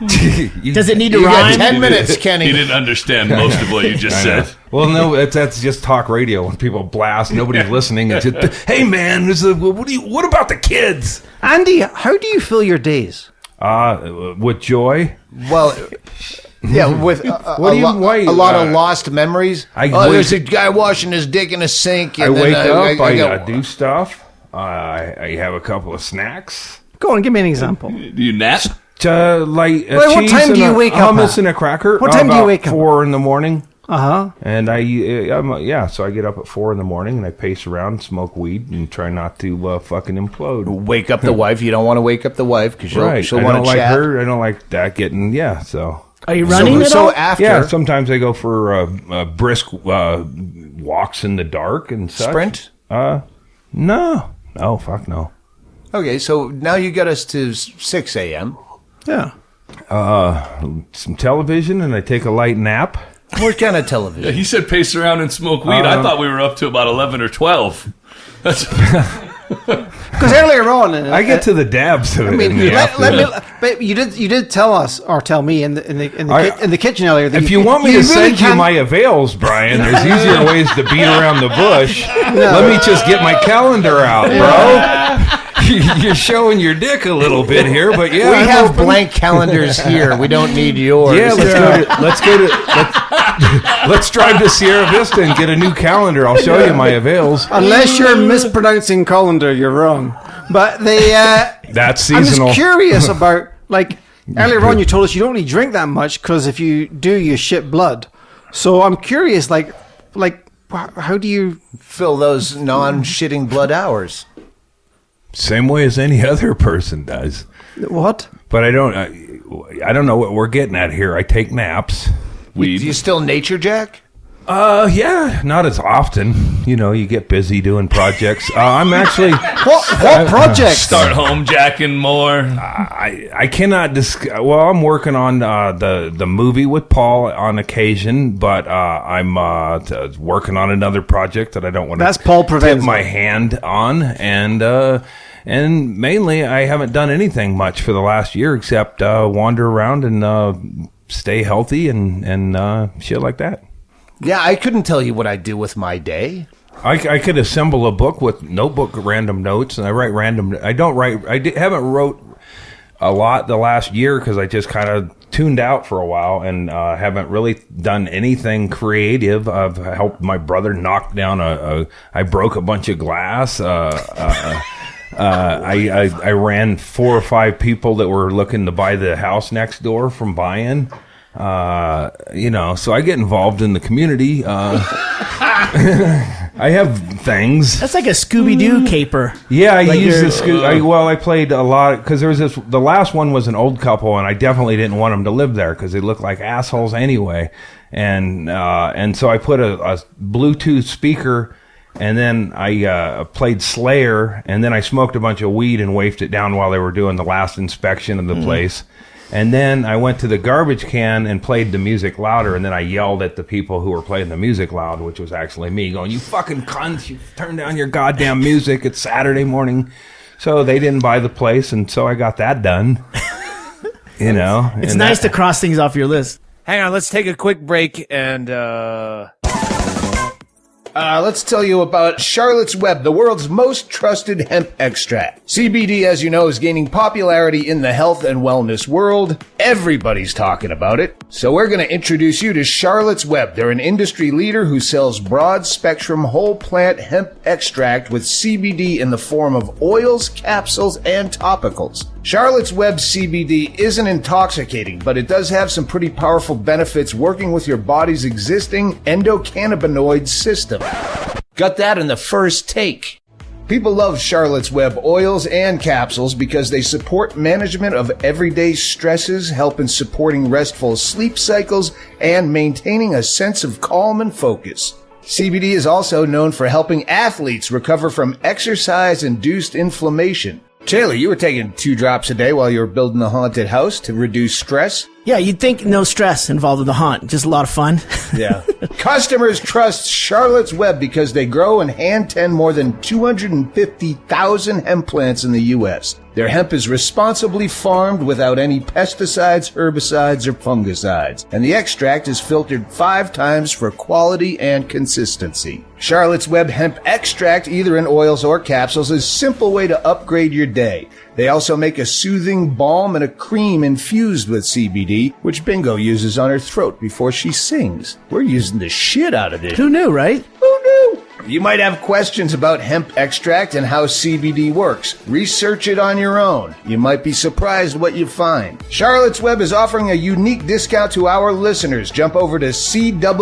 Speaker 5: Does it need to
Speaker 2: You got
Speaker 5: rhyme?
Speaker 2: 10 minutes, Kenny.
Speaker 4: He didn't understand most of what you just said.
Speaker 3: Well, no, that's just talk radio. When people blast, nobody's listening. It's just, hey, man, what about the kids?
Speaker 6: Andy, how do you fill your days?
Speaker 3: With joy.
Speaker 2: Well, yeah, with a lot of lost memories. There's a guy washing his dick in a sink.
Speaker 3: I
Speaker 2: And
Speaker 3: wake up, I do stuff. I have a couple of snacks.
Speaker 6: Go on, give me an example.
Speaker 4: Do you nap?
Speaker 3: Like
Speaker 6: what
Speaker 3: cheese
Speaker 6: time do you wake up
Speaker 3: hummus
Speaker 6: at?
Speaker 3: and a cracker.
Speaker 6: What time do you
Speaker 3: About
Speaker 6: wake up?
Speaker 3: 4 in the morning. And so I get up at 4 in the morning and I pace around, smoke weed, and try not to fucking implode.
Speaker 2: Wake up the wife. You don't want to wake up the wife because she'll
Speaker 3: I
Speaker 2: want
Speaker 3: don't
Speaker 2: to
Speaker 3: like
Speaker 2: chat.
Speaker 3: her. I don't like that getting. Yeah, so.
Speaker 5: Are you running at
Speaker 2: So
Speaker 5: all?
Speaker 2: after
Speaker 3: Yeah, sometimes I go for brisk walks in the dark and such.
Speaker 2: sprint.
Speaker 3: No, fuck no.
Speaker 2: Okay, so now you got us to 6 a.m.
Speaker 6: Yeah.
Speaker 3: Some television and I take a light nap.
Speaker 2: What kind of television?
Speaker 4: He said pace around and smoke weed. I thought we were up to about 11 or 12.
Speaker 6: Because earlier on,
Speaker 3: I get to the dabs of it.
Speaker 6: I mean,
Speaker 3: in the afternoon.
Speaker 6: but you did tell us or tell me in the kitchen earlier that
Speaker 3: If you want me to
Speaker 6: really
Speaker 3: send you
Speaker 6: can't-
Speaker 3: my avails, Brian, there's easier ways to beat around the bush. Let me just get my calendar out, bro. You're showing your dick a little bit here, but yeah,
Speaker 2: We
Speaker 3: I'm
Speaker 2: have
Speaker 3: open.
Speaker 2: blank calendars here. We don't need yours.
Speaker 3: Yeah, let's drive to Sierra Vista and get a new calendar. I'll show you my avails.
Speaker 6: Unless you're mispronouncing colander, you're wrong. But
Speaker 3: That's
Speaker 6: I'm
Speaker 3: seasonal.
Speaker 6: just curious about, like, earlier on you told us you don't really drink that much because if you do, you shit blood. So I'm curious, like, how do you...
Speaker 2: Fill those non-shitting blood hours.
Speaker 3: Same way as any other person does.
Speaker 6: What?
Speaker 3: But I don't know what we're getting at here. I take naps.
Speaker 2: Do you still nature jack?
Speaker 3: Yeah, not as often. You know, you get busy doing projects. I'm actually
Speaker 6: What projects?
Speaker 4: Start home jacking more.
Speaker 3: I cannot well, I'm working on the movie with Paul on occasion, but I'm working on another project that I don't want to
Speaker 6: That's Paul
Speaker 3: tip
Speaker 6: Provenza.
Speaker 3: my hand on, and mainly I haven't done anything much for the last year except wander around and stay healthy and shit like that.
Speaker 2: Yeah, I couldn't tell you what I do with my day.
Speaker 3: I could assemble a book with notebook random notes, and I write random. I don't write. Haven't wrote a lot the last year because I just kind of tuned out for a while and haven't really done anything creative. I've helped my brother knock down I broke a bunch of glass. I ran 4 or 5 people that were looking to buy the house next door from buying. So I get involved in the community. I have things.
Speaker 5: That's like a Scooby-Doo caper.
Speaker 3: Yeah, I
Speaker 5: Like
Speaker 3: used
Speaker 5: you're-
Speaker 3: I played a lot because there was the last one was an old couple, and I definitely didn't want them to live there because they looked like assholes anyway. And so I put a Bluetooth speaker, and then I played Slayer, and then I smoked a bunch of weed and wafted it down while they were doing the last inspection of the place. And then I went to the garbage can and played the music louder, and then I yelled at the people who were playing the music loud, which was actually me, going, "You fucking cunts, you turn down your goddamn music, it's Saturday morning." So they didn't buy the place, and so I got that done.
Speaker 5: It's nice to cross things off your list.
Speaker 2: Hang on, let's take a quick break and let's tell you about Charlotte's Web, the world's most trusted hemp extract. CBD, as you know, is gaining popularity in the health and wellness world. Everybody's talking about it. So we're going to introduce you to Charlotte's Web. They're an industry leader who sells broad spectrum whole plant hemp extract with CBD in the form of oils, capsules, and topicals. Charlotte's Web CBD isn't intoxicating, but it does have some pretty powerful benefits working with your body's existing endocannabinoid system. Got that in the first take. People love Charlotte's Web oils and capsules because they support management of everyday stresses, help in supporting restful sleep cycles, and maintaining a sense of calm and focus. CBD is also known for helping athletes recover from exercise-induced inflammation. Chaille, you were taking 2 drops a day while you were building the haunted house to reduce stress.
Speaker 5: Yeah, you'd think no stress involved in the hunt. Just a lot of fun.
Speaker 2: Yeah. Customers trust Charlotte's Web because they grow and hand tend more than 250,000 hemp plants in the U.S. Their hemp is responsibly farmed without any pesticides, herbicides, or fungicides, and the extract is filtered 5 times for quality and consistency. Charlotte's Web hemp extract, either in oils or capsules, is a simple way to upgrade your day. They also make a soothing balm and a cream infused with CBD, which Bingo uses on her throat before she sings. We're using the shit out of this.
Speaker 5: Who knew, right?
Speaker 2: Who knew? You might have questions about hemp extract and how CBD works. Research it on your own. You might be surprised what you find. Charlotte's Web is offering a unique discount to our listeners. Jump over to cwhemp.com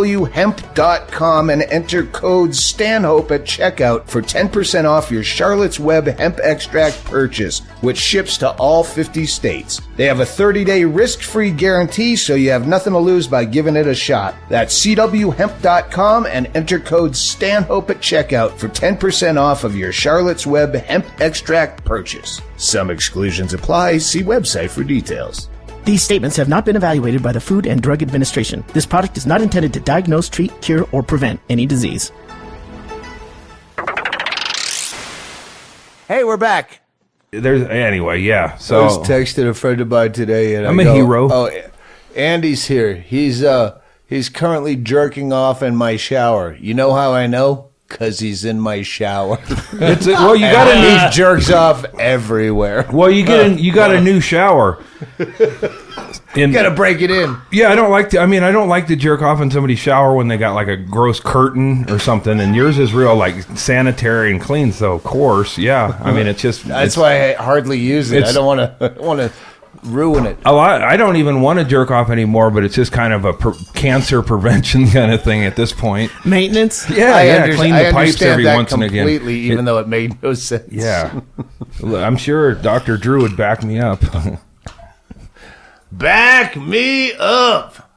Speaker 2: and enter code Stanhope at checkout for 10% off your Charlotte's Web hemp extract purchase, which ships to all 50 states. They have a 30-day risk-free guarantee, so you have nothing to lose by giving it a shot. That's cwhemp.com and enter code Stanhope at checkout for 10% off of your Charlotte's Web hemp extract purchase. Some exclusions apply. See website for details.
Speaker 5: These statements have not been evaluated by the Food and Drug Administration. This product is not intended to diagnose, treat, cure, or prevent any disease.
Speaker 2: Hey, we're back.
Speaker 3: Anyway, yeah.
Speaker 2: I
Speaker 3: So
Speaker 2: was texting a friend of mine today, and
Speaker 3: I'm
Speaker 2: I
Speaker 3: a
Speaker 2: go,
Speaker 3: hero.
Speaker 2: Oh, Andy's here. He's currently jerking off in my shower. You know how I know? 'Cause he's in my shower.
Speaker 3: well, you got
Speaker 2: And
Speaker 3: a
Speaker 2: he jerks off everywhere.
Speaker 3: well, you got a new shower.
Speaker 2: You gotta break it in.
Speaker 3: Yeah, I don't like to jerk off in somebody's shower when they got like a gross curtain or something, and yours is real like sanitary and clean. So of course, yeah. I mean,
Speaker 2: That's why I hardly use it. I don't want to ruin it.
Speaker 3: I don't even want to jerk off anymore, but it's just kind of a cancer prevention kind of thing at this point.
Speaker 5: Maintenance?
Speaker 3: Yeah, clean the pipes every once and again.
Speaker 2: Completely, even though it made no sense.
Speaker 3: Yeah, I'm sure Dr. Drew would back me up.
Speaker 2: Back me up.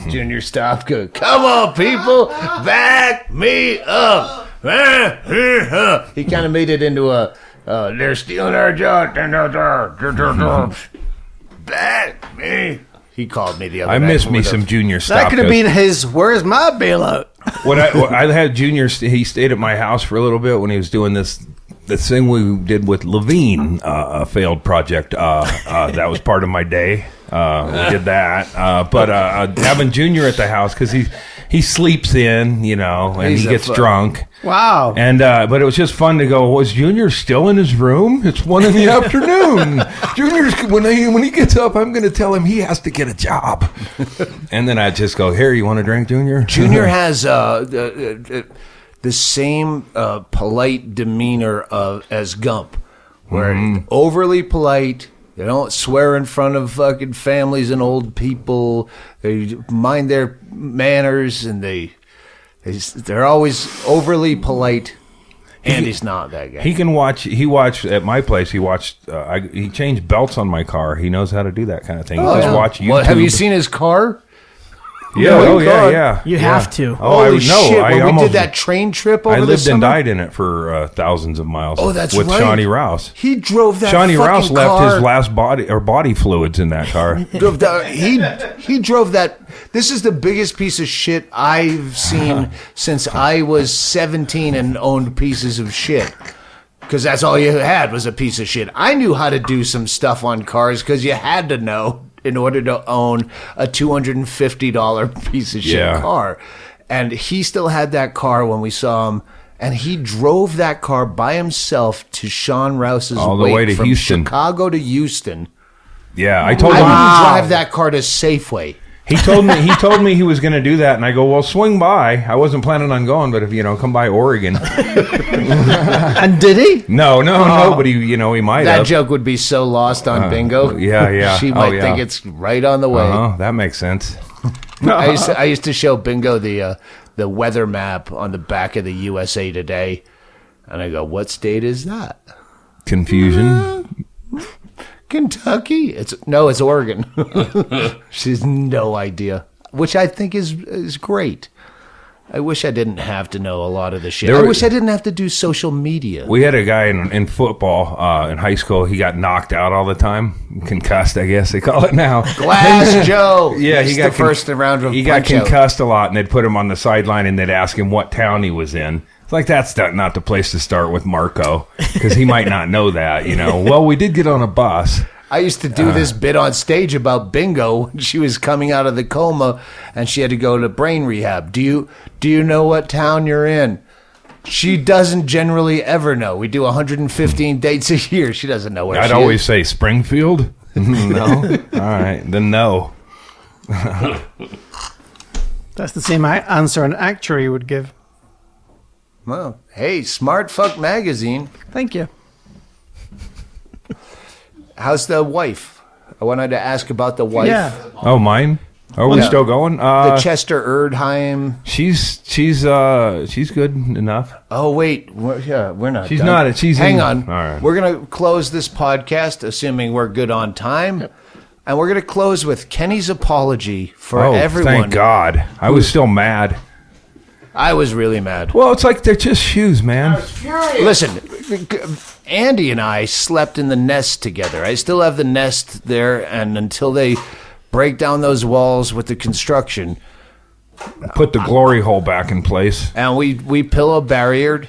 Speaker 2: Junior Stopka. Come on, people. Back me up. He kind of made it into a, they're stealing our job. Back me. He called me the other
Speaker 3: I
Speaker 2: night.
Speaker 3: miss me some Junior Stopka.
Speaker 6: That could have been his, where's my bailout?
Speaker 3: When I had Junior, he stayed at my house for a little bit when he was doing the thing we did with Levine, a failed project. That was part of my day. We did that. But having Junior at the house, because he sleeps in, and
Speaker 2: He's
Speaker 3: he gets drunk.
Speaker 6: Wow.
Speaker 3: And but it was just fun to go, was Junior still in his room? It's 1 PM. Junior's when he gets up, I'm going to tell him he has to get a job. And then I just go, here, you want to drink, Junior?
Speaker 2: Junior has the same polite demeanor as Gump, where overly polite. They don't swear in front of fucking families and old people. They mind their manners, and they're always overly polite. And he's not that guy.
Speaker 3: He can watch. He watched at my place. He watched. He changed belts on my car. He knows how to do that kind of thing. Just watch YouTube.
Speaker 2: Well, have you seen his car?
Speaker 3: Yeah. Yeah.
Speaker 5: You have to.
Speaker 2: Holy shit! When we
Speaker 3: almost
Speaker 2: did that train trip over
Speaker 3: I
Speaker 2: the
Speaker 3: lived
Speaker 2: summer?
Speaker 3: and died in it for thousands of miles.
Speaker 2: Oh, that's
Speaker 3: with
Speaker 2: right.
Speaker 3: Shawnee Rouse.
Speaker 2: He drove that.
Speaker 3: Shawnee
Speaker 2: fucking
Speaker 3: Rouse left
Speaker 2: car.
Speaker 3: his last body fluids in that car.
Speaker 2: He drove that. This is the biggest piece of shit I've seen since I was 17 and owned pieces of shit. Because that's all you had was a piece of shit. I knew how to do some stuff on cars because you had to know in order to own a $250 piece of shit car. And he still had that car when we saw him. And he drove that car by himself to Sean Rouse's
Speaker 3: All the
Speaker 2: wake
Speaker 3: way to
Speaker 2: from
Speaker 3: Houston.
Speaker 2: Chicago to Houston.
Speaker 3: Yeah, I told
Speaker 2: I
Speaker 3: him.
Speaker 2: wouldn't drive that car to Safeway.
Speaker 3: He told me he was going to do that, and I go, well, swing by. I wasn't planning on going, but if come by Oregon.
Speaker 6: And did he?
Speaker 3: No, but he might
Speaker 2: That
Speaker 3: have.
Speaker 2: joke would be so lost on Bingo.
Speaker 3: Yeah.
Speaker 2: She might think it's right on the way.
Speaker 3: That makes sense.
Speaker 2: I used to show Bingo the weather map on the back of the USA Today, and I go, "What state is that?"
Speaker 3: Confusion.
Speaker 2: Kentucky? It's Oregon. She has no idea, which I think is great. I wish I didn't have to know a lot of the shit.
Speaker 3: There
Speaker 2: I
Speaker 3: were-
Speaker 2: wish I didn't have to do social media.
Speaker 3: We had a guy in football in high school. He got knocked out all the time, concussed, I guess they call it now.
Speaker 2: Glass Joe.
Speaker 3: Yeah, he
Speaker 2: He's
Speaker 3: got
Speaker 2: the first round of
Speaker 3: he got
Speaker 2: Punch-Out.
Speaker 3: concussed a lot, and they'd put him on the sideline, and they'd ask him what town he was in. It's like that's not the place to start with Marco, because he might not know that. Well, we did get on a bus.
Speaker 2: I used to do this bit on stage about Bingo when she was coming out of the coma and she had to go to brain rehab. Do you know what town you're in? She doesn't generally ever know. We do 115 dates a year. She doesn't know where
Speaker 3: I'd
Speaker 2: she
Speaker 3: always
Speaker 2: is.
Speaker 3: say Springfield. No, all right, then no.
Speaker 6: That's the same answer an actuary would give.
Speaker 2: Well, hey, Smart Fuck Magazine.
Speaker 6: Thank you.
Speaker 2: How's the wife? I wanted to ask about the wife.
Speaker 6: Yeah.
Speaker 3: Oh, mine. Are we
Speaker 2: Yeah.
Speaker 3: still going?
Speaker 2: The Chester Erdheim.
Speaker 3: She's good enough.
Speaker 2: Oh wait, we're not.
Speaker 3: She's
Speaker 2: done.
Speaker 3: not. She's
Speaker 2: Hang
Speaker 3: in-
Speaker 2: on.
Speaker 3: All right.
Speaker 2: We're gonna close this podcast, assuming we're good on time, and we're gonna close with Kenny's apology for everyone.
Speaker 3: Thank God. I was still mad.
Speaker 2: I was really mad.
Speaker 3: Well, it's like they're just shoes, man.
Speaker 2: Listen, Andy and I slept in the nest together. I still have the nest there, and until they break down those walls with the construction,
Speaker 3: Put the glory hole back in place.
Speaker 2: and we pillow barriered.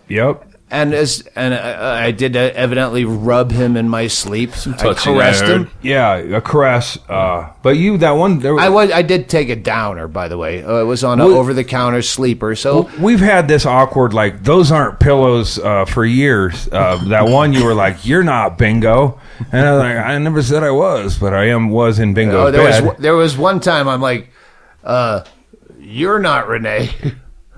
Speaker 3: Yep.
Speaker 2: And I did evidently rub him in my sleep. I
Speaker 4: touching,
Speaker 2: caressed
Speaker 4: I heard.
Speaker 2: him.
Speaker 3: Yeah, a caress. But you, that one. There,
Speaker 2: I did take a downer, by the way. It was on an over-the-counter sleeper. So
Speaker 3: We've had this awkward, like, those aren't pillows for years. That one you were like, you're not Bingo. And I was like, I never said I was, but I was in Bingo's bed.
Speaker 2: there was one time I'm like, you're not Renee,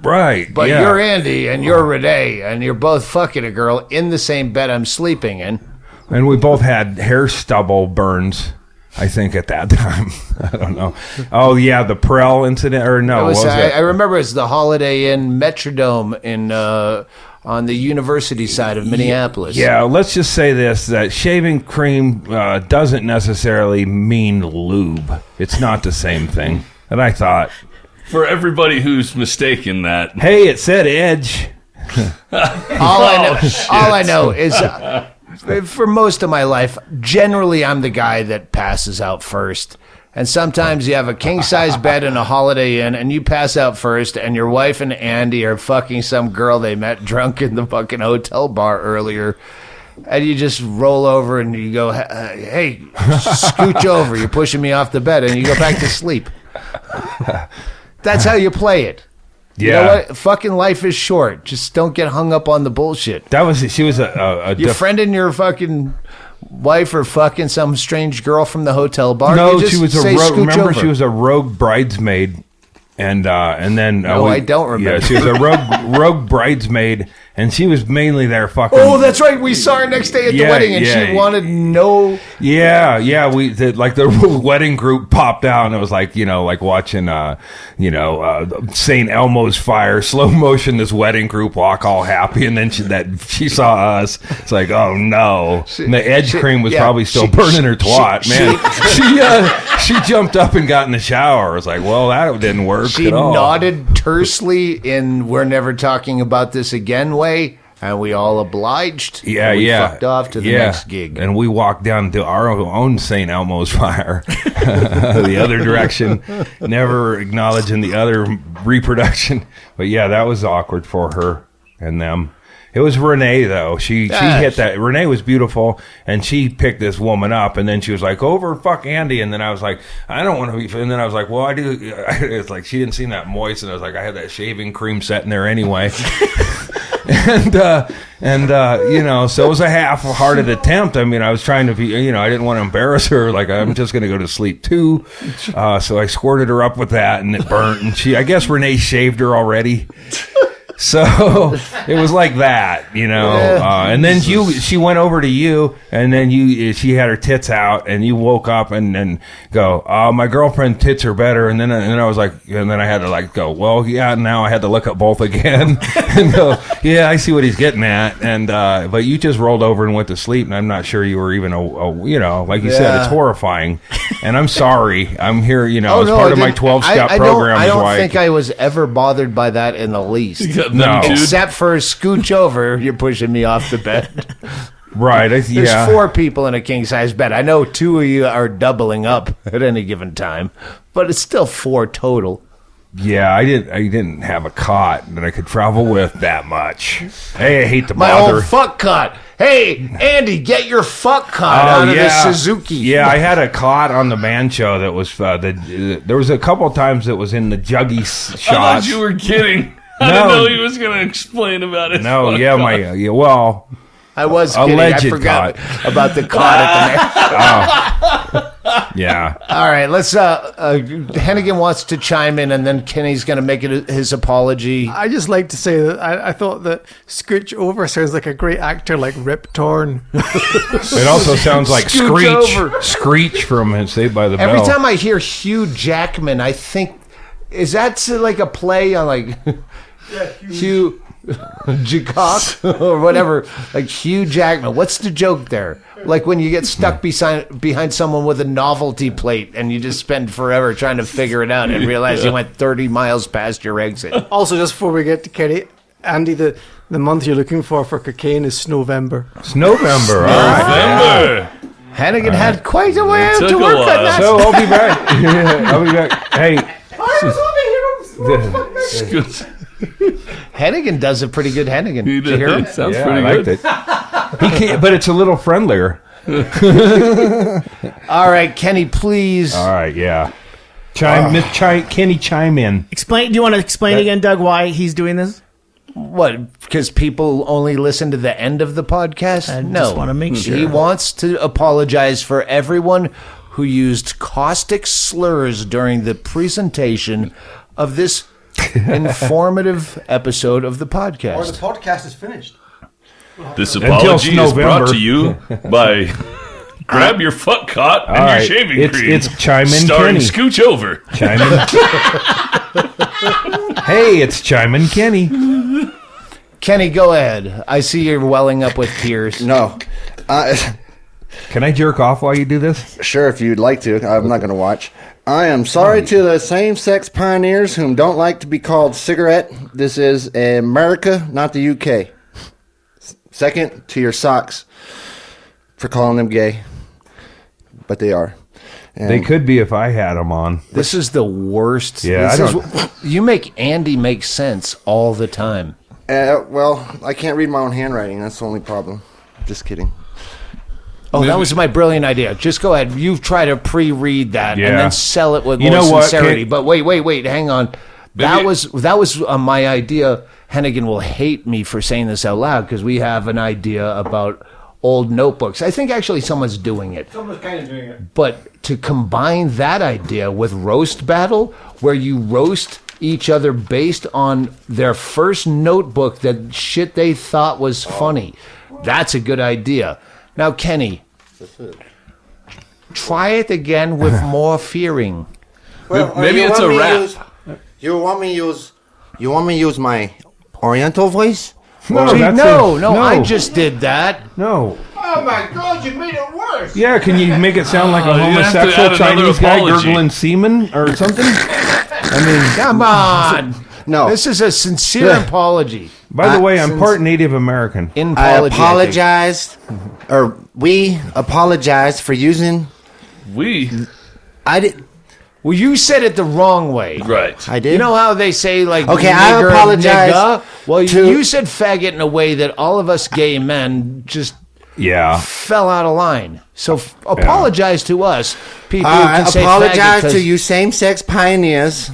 Speaker 3: Right.
Speaker 2: but
Speaker 3: yeah.
Speaker 2: you're Andy and you're Renee, and you're both fucking a girl in the same bed I'm sleeping in.
Speaker 3: And we both had hair stubble burns, I think, at that time. I don't know. Oh, yeah, the Prel incident, or no,
Speaker 2: It was,
Speaker 3: what was it?
Speaker 2: I remember it's the Holiday Inn Metrodome in on the university side of Minneapolis.
Speaker 3: Yeah, let's just say this, that shaving cream doesn't necessarily mean lube. It's not the same thing. And I thought,
Speaker 4: For everybody who's mistaken that,
Speaker 3: hey, it said Edge.
Speaker 2: All I know is for most of my life, generally I'm the guy that passes out first. And sometimes you have a king-size bed in a Holiday Inn, and you pass out first, and your wife and Andy are fucking some girl they met drunk in the fucking hotel bar earlier. And you just roll over and you go, hey, scooch over. You're pushing me off the bed, and you go back to sleep. That's how you play it. You know what? Fucking life is short. Just don't get hung up on the bullshit.
Speaker 3: That was, she was a
Speaker 2: Your friend and your fucking wife are fucking some strange girl from the hotel bar.
Speaker 3: no,
Speaker 2: You just
Speaker 3: she was a
Speaker 2: say,
Speaker 3: rogue,
Speaker 2: "Scooch
Speaker 3: remember,
Speaker 2: over."
Speaker 3: she was a rogue bridesmaid. And then
Speaker 2: No, I don't remember.
Speaker 3: Yeah, she was a rogue bridesmaid, and she was mainly there fucking.
Speaker 2: Oh, that's right. We saw her next day at the
Speaker 3: Yeah,
Speaker 2: wedding, and
Speaker 3: yeah.
Speaker 2: she wanted no.
Speaker 3: Yeah. The wedding group popped out, and it was like, like watching, St. Elmo's fire, slow motion. This wedding group walk all happy, and then she saw us. It's like, oh no! And the edge cream was probably still burning her twat, man. She jumped up and got in the shower. I was like, well, that didn't work.
Speaker 2: She
Speaker 3: at all.
Speaker 2: nodded tersely in "We're never talking about this again" way, and we all obliged.
Speaker 3: Yeah,
Speaker 2: and we
Speaker 3: yeah.
Speaker 2: fucked off to the next gig.
Speaker 3: And we walked down to our own St. Elmo's fire, the other direction, never acknowledging the other reproduction. But yeah, that was awkward for her and them. It was Renee, though. She hit that. Renee was beautiful, and she picked this woman up, and then she was like, over, fuck Andy. And then I was like, I don't want to be. And then I was like, well, I do. It's like she didn't seem that moist, and I was like, I had that shaving cream set in there anyway. So it was a half-hearted attempt. I mean, I was trying to be, I didn't want to embarrass her. Like, I'm just going to go to sleep too. So I squirted her up with that, and it burnt. And I guess Renee shaved her already. So it was like that, and then she went over to you, and then she had her tits out, and you woke up and go, my girlfriend's tits are better, and then I was like, and then I had to go, well, yeah, now I had to look at both again and go, yeah, I see what he's getting at, and but you just rolled over and went to sleep, and I'm not sure you were even like you said, it's horrifying, and I'm sorry, I'm here, as part of my 12-step program.
Speaker 2: I don't think I was ever bothered by that in the least.
Speaker 3: No.
Speaker 2: Except for scooch over, you're pushing me off the bed.
Speaker 3: Right.
Speaker 2: There's 4 people in a king-size bed. I know 2 of you are doubling up at any given time, but it's still 4 total.
Speaker 3: Yeah, I didn't have a cot that I could travel with that much. Hey, I hate to
Speaker 2: My
Speaker 3: bother.
Speaker 2: old fuck cot. Hey, Andy, get your fuck cot out of the Suzuki.
Speaker 3: Yeah, I had a cot on the band show that was there was a couple of times that was in the juggy shots.
Speaker 4: I thought you were kidding. I didn't know he was going to explain about it.
Speaker 3: No, yeah, well,
Speaker 2: I was kidding.
Speaker 3: Alleged
Speaker 2: I forgot
Speaker 3: cot.
Speaker 2: about the cot at the next.
Speaker 3: Yeah.
Speaker 2: All right, let's. Hennigan wants to chime in, and then Kenny's going to make it his apology.
Speaker 6: I just like to say that I thought that Scooch Over sounds like a great actor like Rip Torn.
Speaker 3: It also sounds like Screech from Saved by the Bell.
Speaker 2: Every time I hear Hugh Jackman, I think, is that like a play on like Hugh Jacob or whatever? Like Hugh Jackman. What's the joke there? Like when you get stuck behind someone with a novelty plate and you just spend forever trying to figure it out and realize you went 30 miles past your exit.
Speaker 6: Also, just before we get to Kenny, Andy, the month you're looking for cocaine is Snowvember.
Speaker 3: Snowvember, all right.
Speaker 2: Hennigan had quite a way to work on that.
Speaker 3: So I'll be back. I'll be back. Hey.
Speaker 2: Hennigan does a pretty good Hennigan.
Speaker 4: He
Speaker 2: Did you hear him?
Speaker 4: Sounds
Speaker 3: Yeah,
Speaker 4: pretty
Speaker 3: I
Speaker 4: good.
Speaker 3: liked it. He can't, but it's a little friendlier.
Speaker 2: All right, Kenny, please.
Speaker 3: All right, yeah. Kenny, chime in.
Speaker 5: Explain. Do you want to explain again, Doug, why he's doing this?
Speaker 2: What? Because people only listen to the end of the podcast?
Speaker 5: I
Speaker 2: No.
Speaker 5: just want to make sure.
Speaker 2: He wants to apologize for everyone who used caustic slurs during the presentation of this informative episode of the podcast.
Speaker 6: podcast is finished.
Speaker 4: This apology is brought
Speaker 3: Snowvember.
Speaker 4: to you by Grab Your Fuck Cot and
Speaker 3: All
Speaker 4: Your
Speaker 3: right,
Speaker 4: Shaving Cream.
Speaker 3: It's Chime In
Speaker 4: starring
Speaker 3: Kenny.
Speaker 4: Scooch Over.
Speaker 3: Chime in. Hey, it's Chime In Kenny.
Speaker 2: Kenny, go ahead. I see you're welling up with tears.
Speaker 7: No.
Speaker 3: Can I jerk off while you do this?
Speaker 7: Sure, if you'd like to. I'm not going to watch. I am sorry to the same-sex pioneers whom don't like to be called cigarette. This is America, not the UK. Second, to your socks for calling them gay. But they are. And
Speaker 3: They could be if I had them on.
Speaker 2: This is the worst.
Speaker 3: Yeah,
Speaker 2: You make Andy make sense all the time.
Speaker 7: well, I can't read my own handwriting. That's the only problem. Just kidding.
Speaker 2: Oh, that was my brilliant idea. Just go ahead. You try to pre-read that and
Speaker 3: Yeah.
Speaker 2: then sell it with
Speaker 3: You
Speaker 2: more
Speaker 3: know what?
Speaker 2: sincerity. But wait, hang on. That was my idea. Hennigan will hate me for saying this out loud because we have an idea about old notebooks. I think actually someone's doing it.
Speaker 6: Someone's kind of doing it.
Speaker 2: But to combine that idea with roast battle, where you roast each other based on their first notebook that shit they thought was funny, that's a good idea. Now, Kenny, try it again with more fearing.
Speaker 7: Well,
Speaker 4: Maybe it's a rap.
Speaker 7: You want me to use my Oriental voice?
Speaker 3: No,
Speaker 2: Gee,
Speaker 3: that's
Speaker 2: no, I just did that.
Speaker 3: No.
Speaker 6: Oh my God! You made it worse.
Speaker 3: Yeah, can you make it sound like a
Speaker 4: you have to
Speaker 3: homosexual
Speaker 4: add another
Speaker 3: Chinese guy
Speaker 4: apology.
Speaker 3: gurgling semen or something? I mean,
Speaker 2: Come on.
Speaker 7: No.
Speaker 2: This is a sincere apology.
Speaker 3: by the way, I'm part Native American.
Speaker 2: In
Speaker 7: I
Speaker 2: apology,
Speaker 7: apologized, or we apologized for using. I did.
Speaker 2: Well, you said it the wrong way.
Speaker 4: Right.
Speaker 7: I did.
Speaker 2: You know how they say, like,
Speaker 7: Okay, I
Speaker 2: nigger,
Speaker 7: apologize
Speaker 2: nigga? Well,
Speaker 7: to-
Speaker 2: you said faggot in a way that all of us gay men just
Speaker 3: Yeah.
Speaker 2: fell out of line. So apologize to us, people who
Speaker 7: I
Speaker 2: can say faggot.
Speaker 7: apologize
Speaker 2: 'Cause
Speaker 7: to you same-sex pioneers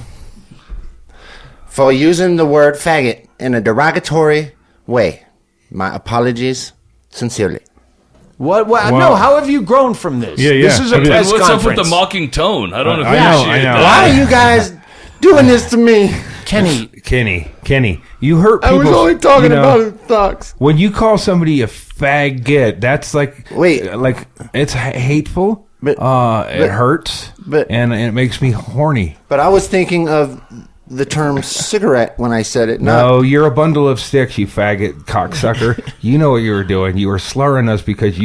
Speaker 7: for using the word faggot in a derogatory way. My apologies, sincerely.
Speaker 2: What?
Speaker 3: Well-
Speaker 2: No, how have you grown from this?
Speaker 3: Yeah,
Speaker 2: This
Speaker 3: yeah.
Speaker 2: is a
Speaker 3: I mean,
Speaker 2: press
Speaker 4: What's up
Speaker 2: conference.
Speaker 4: with the mocking tone? I don't
Speaker 3: I know,
Speaker 4: appreciate
Speaker 3: I know.
Speaker 4: that.
Speaker 7: Why are you guys doing this to me?
Speaker 2: Kenny,
Speaker 3: Kenny, you hurt people.
Speaker 6: I was only talking about thugs.
Speaker 3: When you call somebody a faggot, that's like it's hateful. It hurts, and it makes me horny.
Speaker 7: But I was thinking of the term cigarette when I said it.
Speaker 3: No, you're a bundle of sticks, you faggot cocksucker. You know what you were doing. You were slurring us because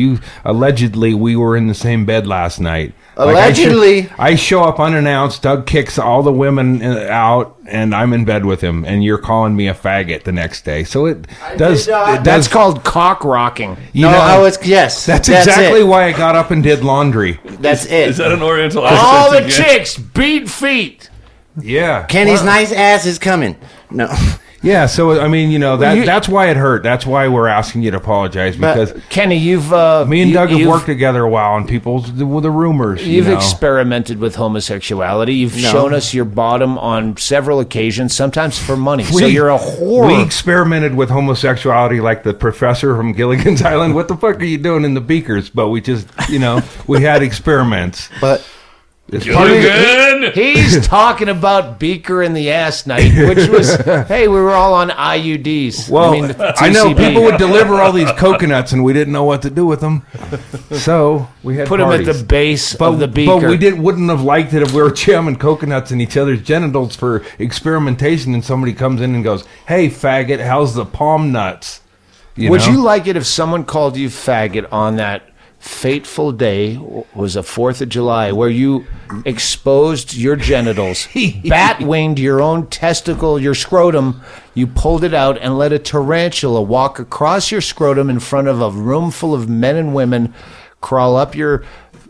Speaker 3: allegedly we were in the same bed last night.
Speaker 7: Allegedly.
Speaker 3: I show up unannounced. Doug kicks all the women out, and I'm in bed with him, and you're calling me a faggot the next day. So it does.
Speaker 2: That's called cock rocking.
Speaker 7: Yes.
Speaker 3: That's exactly why I got up and did laundry.
Speaker 7: That's it.
Speaker 4: Is that an Oriental
Speaker 2: All
Speaker 4: accent
Speaker 2: the
Speaker 4: again?
Speaker 2: chicks beat feet.
Speaker 3: Yeah.
Speaker 7: Kenny's nice ass is coming. No.
Speaker 3: Yeah, so I mean, that's why it hurt. That's why we're asking you to apologize, because
Speaker 2: Kenny,
Speaker 3: me and Doug have worked together a while, and the rumors.
Speaker 2: You've experimented with homosexuality. You've shown us your bottom on several occasions, sometimes for money. So you're a whore.
Speaker 3: We experimented with homosexuality like the professor from Gilligan's Island. What the fuck are you doing in the beakers? But we just, we had experiments.
Speaker 7: But
Speaker 2: he's talking about Beaker in the ass night, which was, hey, we were all on IUDs.
Speaker 3: Well, I know people would deliver all these coconuts, and we didn't know what to do with them, so we had
Speaker 2: put
Speaker 3: parties.
Speaker 2: them at the base of the beaker.
Speaker 3: But we wouldn't have liked it if we were jamming coconuts in each other's genitals for experimentation, and somebody comes in and goes, "Hey, faggot, how's the palm nuts?"
Speaker 2: Would you like it if someone called you faggot on that fateful day, was a 4th of July, where you exposed your genitals, bat-winged your own testicle, your scrotum, you pulled it out and let a tarantula walk across your scrotum in front of a room full of men and women, crawl up your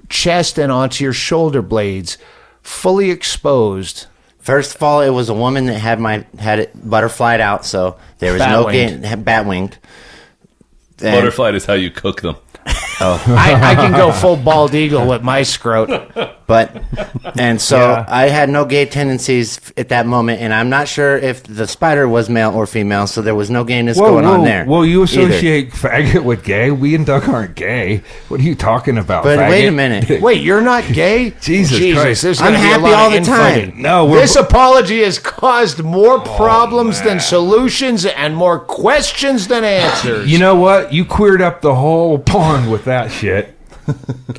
Speaker 2: chest and onto your shoulder blades, fully exposed?
Speaker 7: First of all, it was a woman that had it butterflied out, so there was bat-winged.
Speaker 4: Butterflied is how you cook them.
Speaker 2: I can go full bald eagle with my scrot.
Speaker 7: I had no gay tendencies at that moment, and I'm not sure if the spider was male or female, so there was no gayness going on there.
Speaker 3: Well, you associate faggot with gay. We and Doug aren't gay. What are you talking about,
Speaker 7: But
Speaker 3: faggot?
Speaker 7: wait a minute.
Speaker 2: Wait, you're not gay?
Speaker 3: Jesus Christ.
Speaker 2: there's
Speaker 7: I'm
Speaker 2: gonna be a
Speaker 7: happy
Speaker 2: lot
Speaker 7: all
Speaker 2: of
Speaker 7: the
Speaker 2: infighting.
Speaker 7: time.
Speaker 3: No,
Speaker 2: This apology has caused more problems than solutions and more questions than answers.
Speaker 3: You know what? You queered up the whole pond with that shit.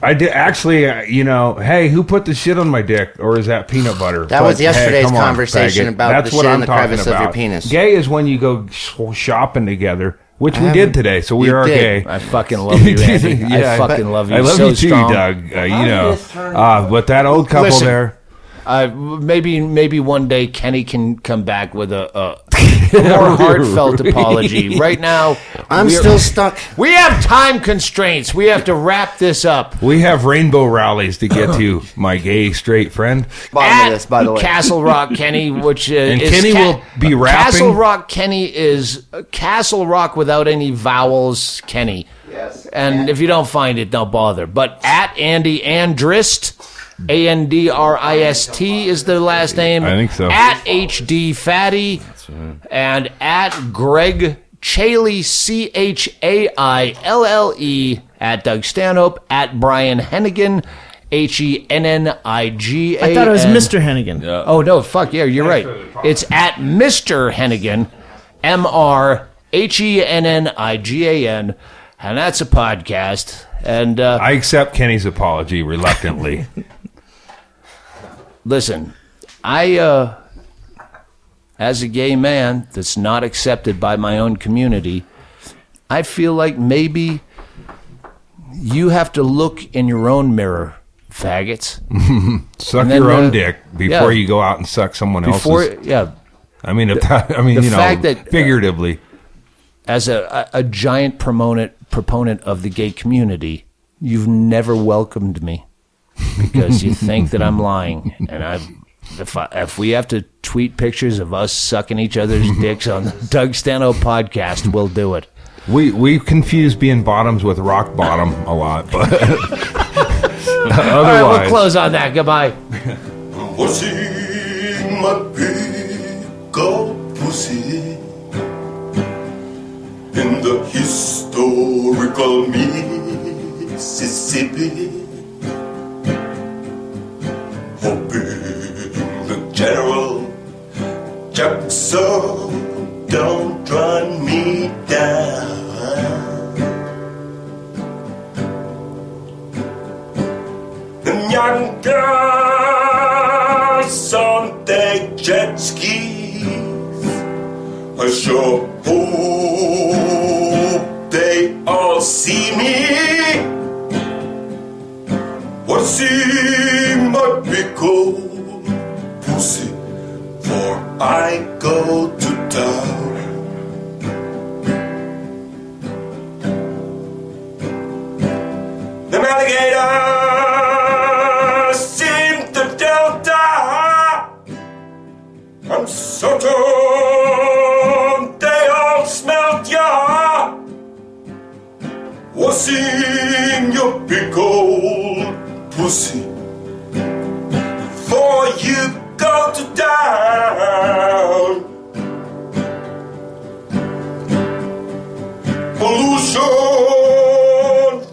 Speaker 3: I did actually, hey, who put the shit on my dick? Or is that peanut butter?
Speaker 7: That was yesterday's
Speaker 3: come on,
Speaker 7: conversation
Speaker 3: faggot.
Speaker 7: about
Speaker 3: That's
Speaker 7: the
Speaker 3: what
Speaker 7: shit in
Speaker 3: I'm
Speaker 7: the
Speaker 3: talking
Speaker 7: crevice of
Speaker 3: about.
Speaker 7: your penis.
Speaker 3: Gay is when you go shopping together, which we did today, so we are
Speaker 7: did.
Speaker 3: gay.
Speaker 2: I fucking love you, Andy.
Speaker 3: Yeah,
Speaker 2: I fucking love you.
Speaker 3: I love
Speaker 2: so
Speaker 3: you too,
Speaker 2: strong.
Speaker 3: Doug. But that old couple
Speaker 2: Listen,
Speaker 3: there.
Speaker 2: Maybe one day Kenny can come back with a more heartfelt apology. Right now,
Speaker 7: I'm still stuck.
Speaker 2: We have time constraints. We have to wrap this up.
Speaker 3: We have rainbow rallies to get to, my gay straight friend.
Speaker 7: Bottom of this, by the way.
Speaker 2: CastleRock Kenny, which
Speaker 3: And
Speaker 2: is
Speaker 3: Kenny will be rapping.
Speaker 2: CastleRock Kenny is Castle Rock without any vowels. Kenny.
Speaker 7: Yes.
Speaker 2: And if you don't find it, don't bother. But at Andy Andrist, Andrist is their last name.
Speaker 3: I think so.
Speaker 2: At HDFatty. That's right. And at Ggreg Chaille, Chaille, at Doug Stanhope, at Brian Hennigan, Hennigan.
Speaker 5: I thought it was Mr. Hennigan.
Speaker 4: Yeah.
Speaker 2: Oh, no, fuck, yeah, you're right. It's at Mr. Hennigan, MrHennigan, and that's a podcast. And
Speaker 3: I accept Kenny's apology reluctantly.
Speaker 2: listen, I, as a gay man that's not accepted by my own community, I feel like maybe you have to look in your own mirror, faggots.
Speaker 3: Suck
Speaker 2: then,
Speaker 3: your own dick before you go out and suck someone else's.
Speaker 2: Yeah.
Speaker 3: I mean,
Speaker 2: fact that,
Speaker 3: figuratively.
Speaker 2: As a giant proponent of the gay community, you've never welcomed me because you think that I'm lying. And if we have to tweet pictures of us sucking each other's dicks on the Doug Stanhope podcast, we'll do it.
Speaker 3: We confuse being bottoms with rock bottom a lot, but otherwise.
Speaker 2: All right, we'll close on that. Goodbye.
Speaker 8: Washing my big old pussy in the historical Mississippi, hoping the General Jackson young girls on their jet skis. I sure hope they all see me. What's in my big old pussy? For I go to town. Them alligators in the delta, I'm certain they all smelt ya. What's in your big old pussy? Before you go to town. Pollution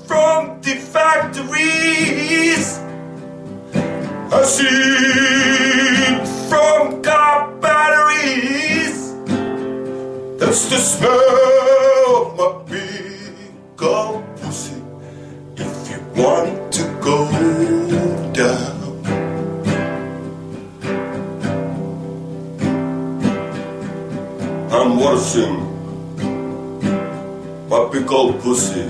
Speaker 8: from the factories, acid from car batteries. That's the smell of my big old pussy. If you want to go down. I'm Warshin, my big old pussy.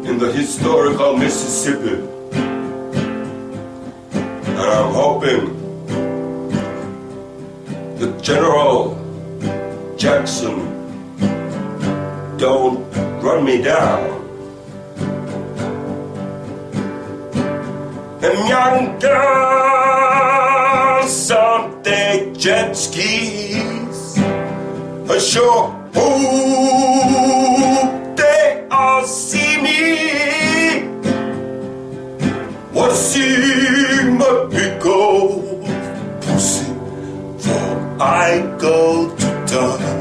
Speaker 8: In the historical Mississippi. And I'm hoping that General Jackson don't run me down. Them young girls on their jet skis, I sure hope they all see me. What's in my big old pussy? For I go to town.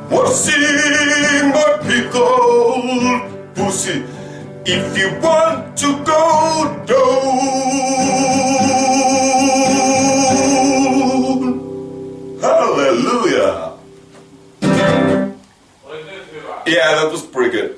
Speaker 8: What's in my big old pussy? If you want to go down. Hallelujah. Yeah, that was pretty good.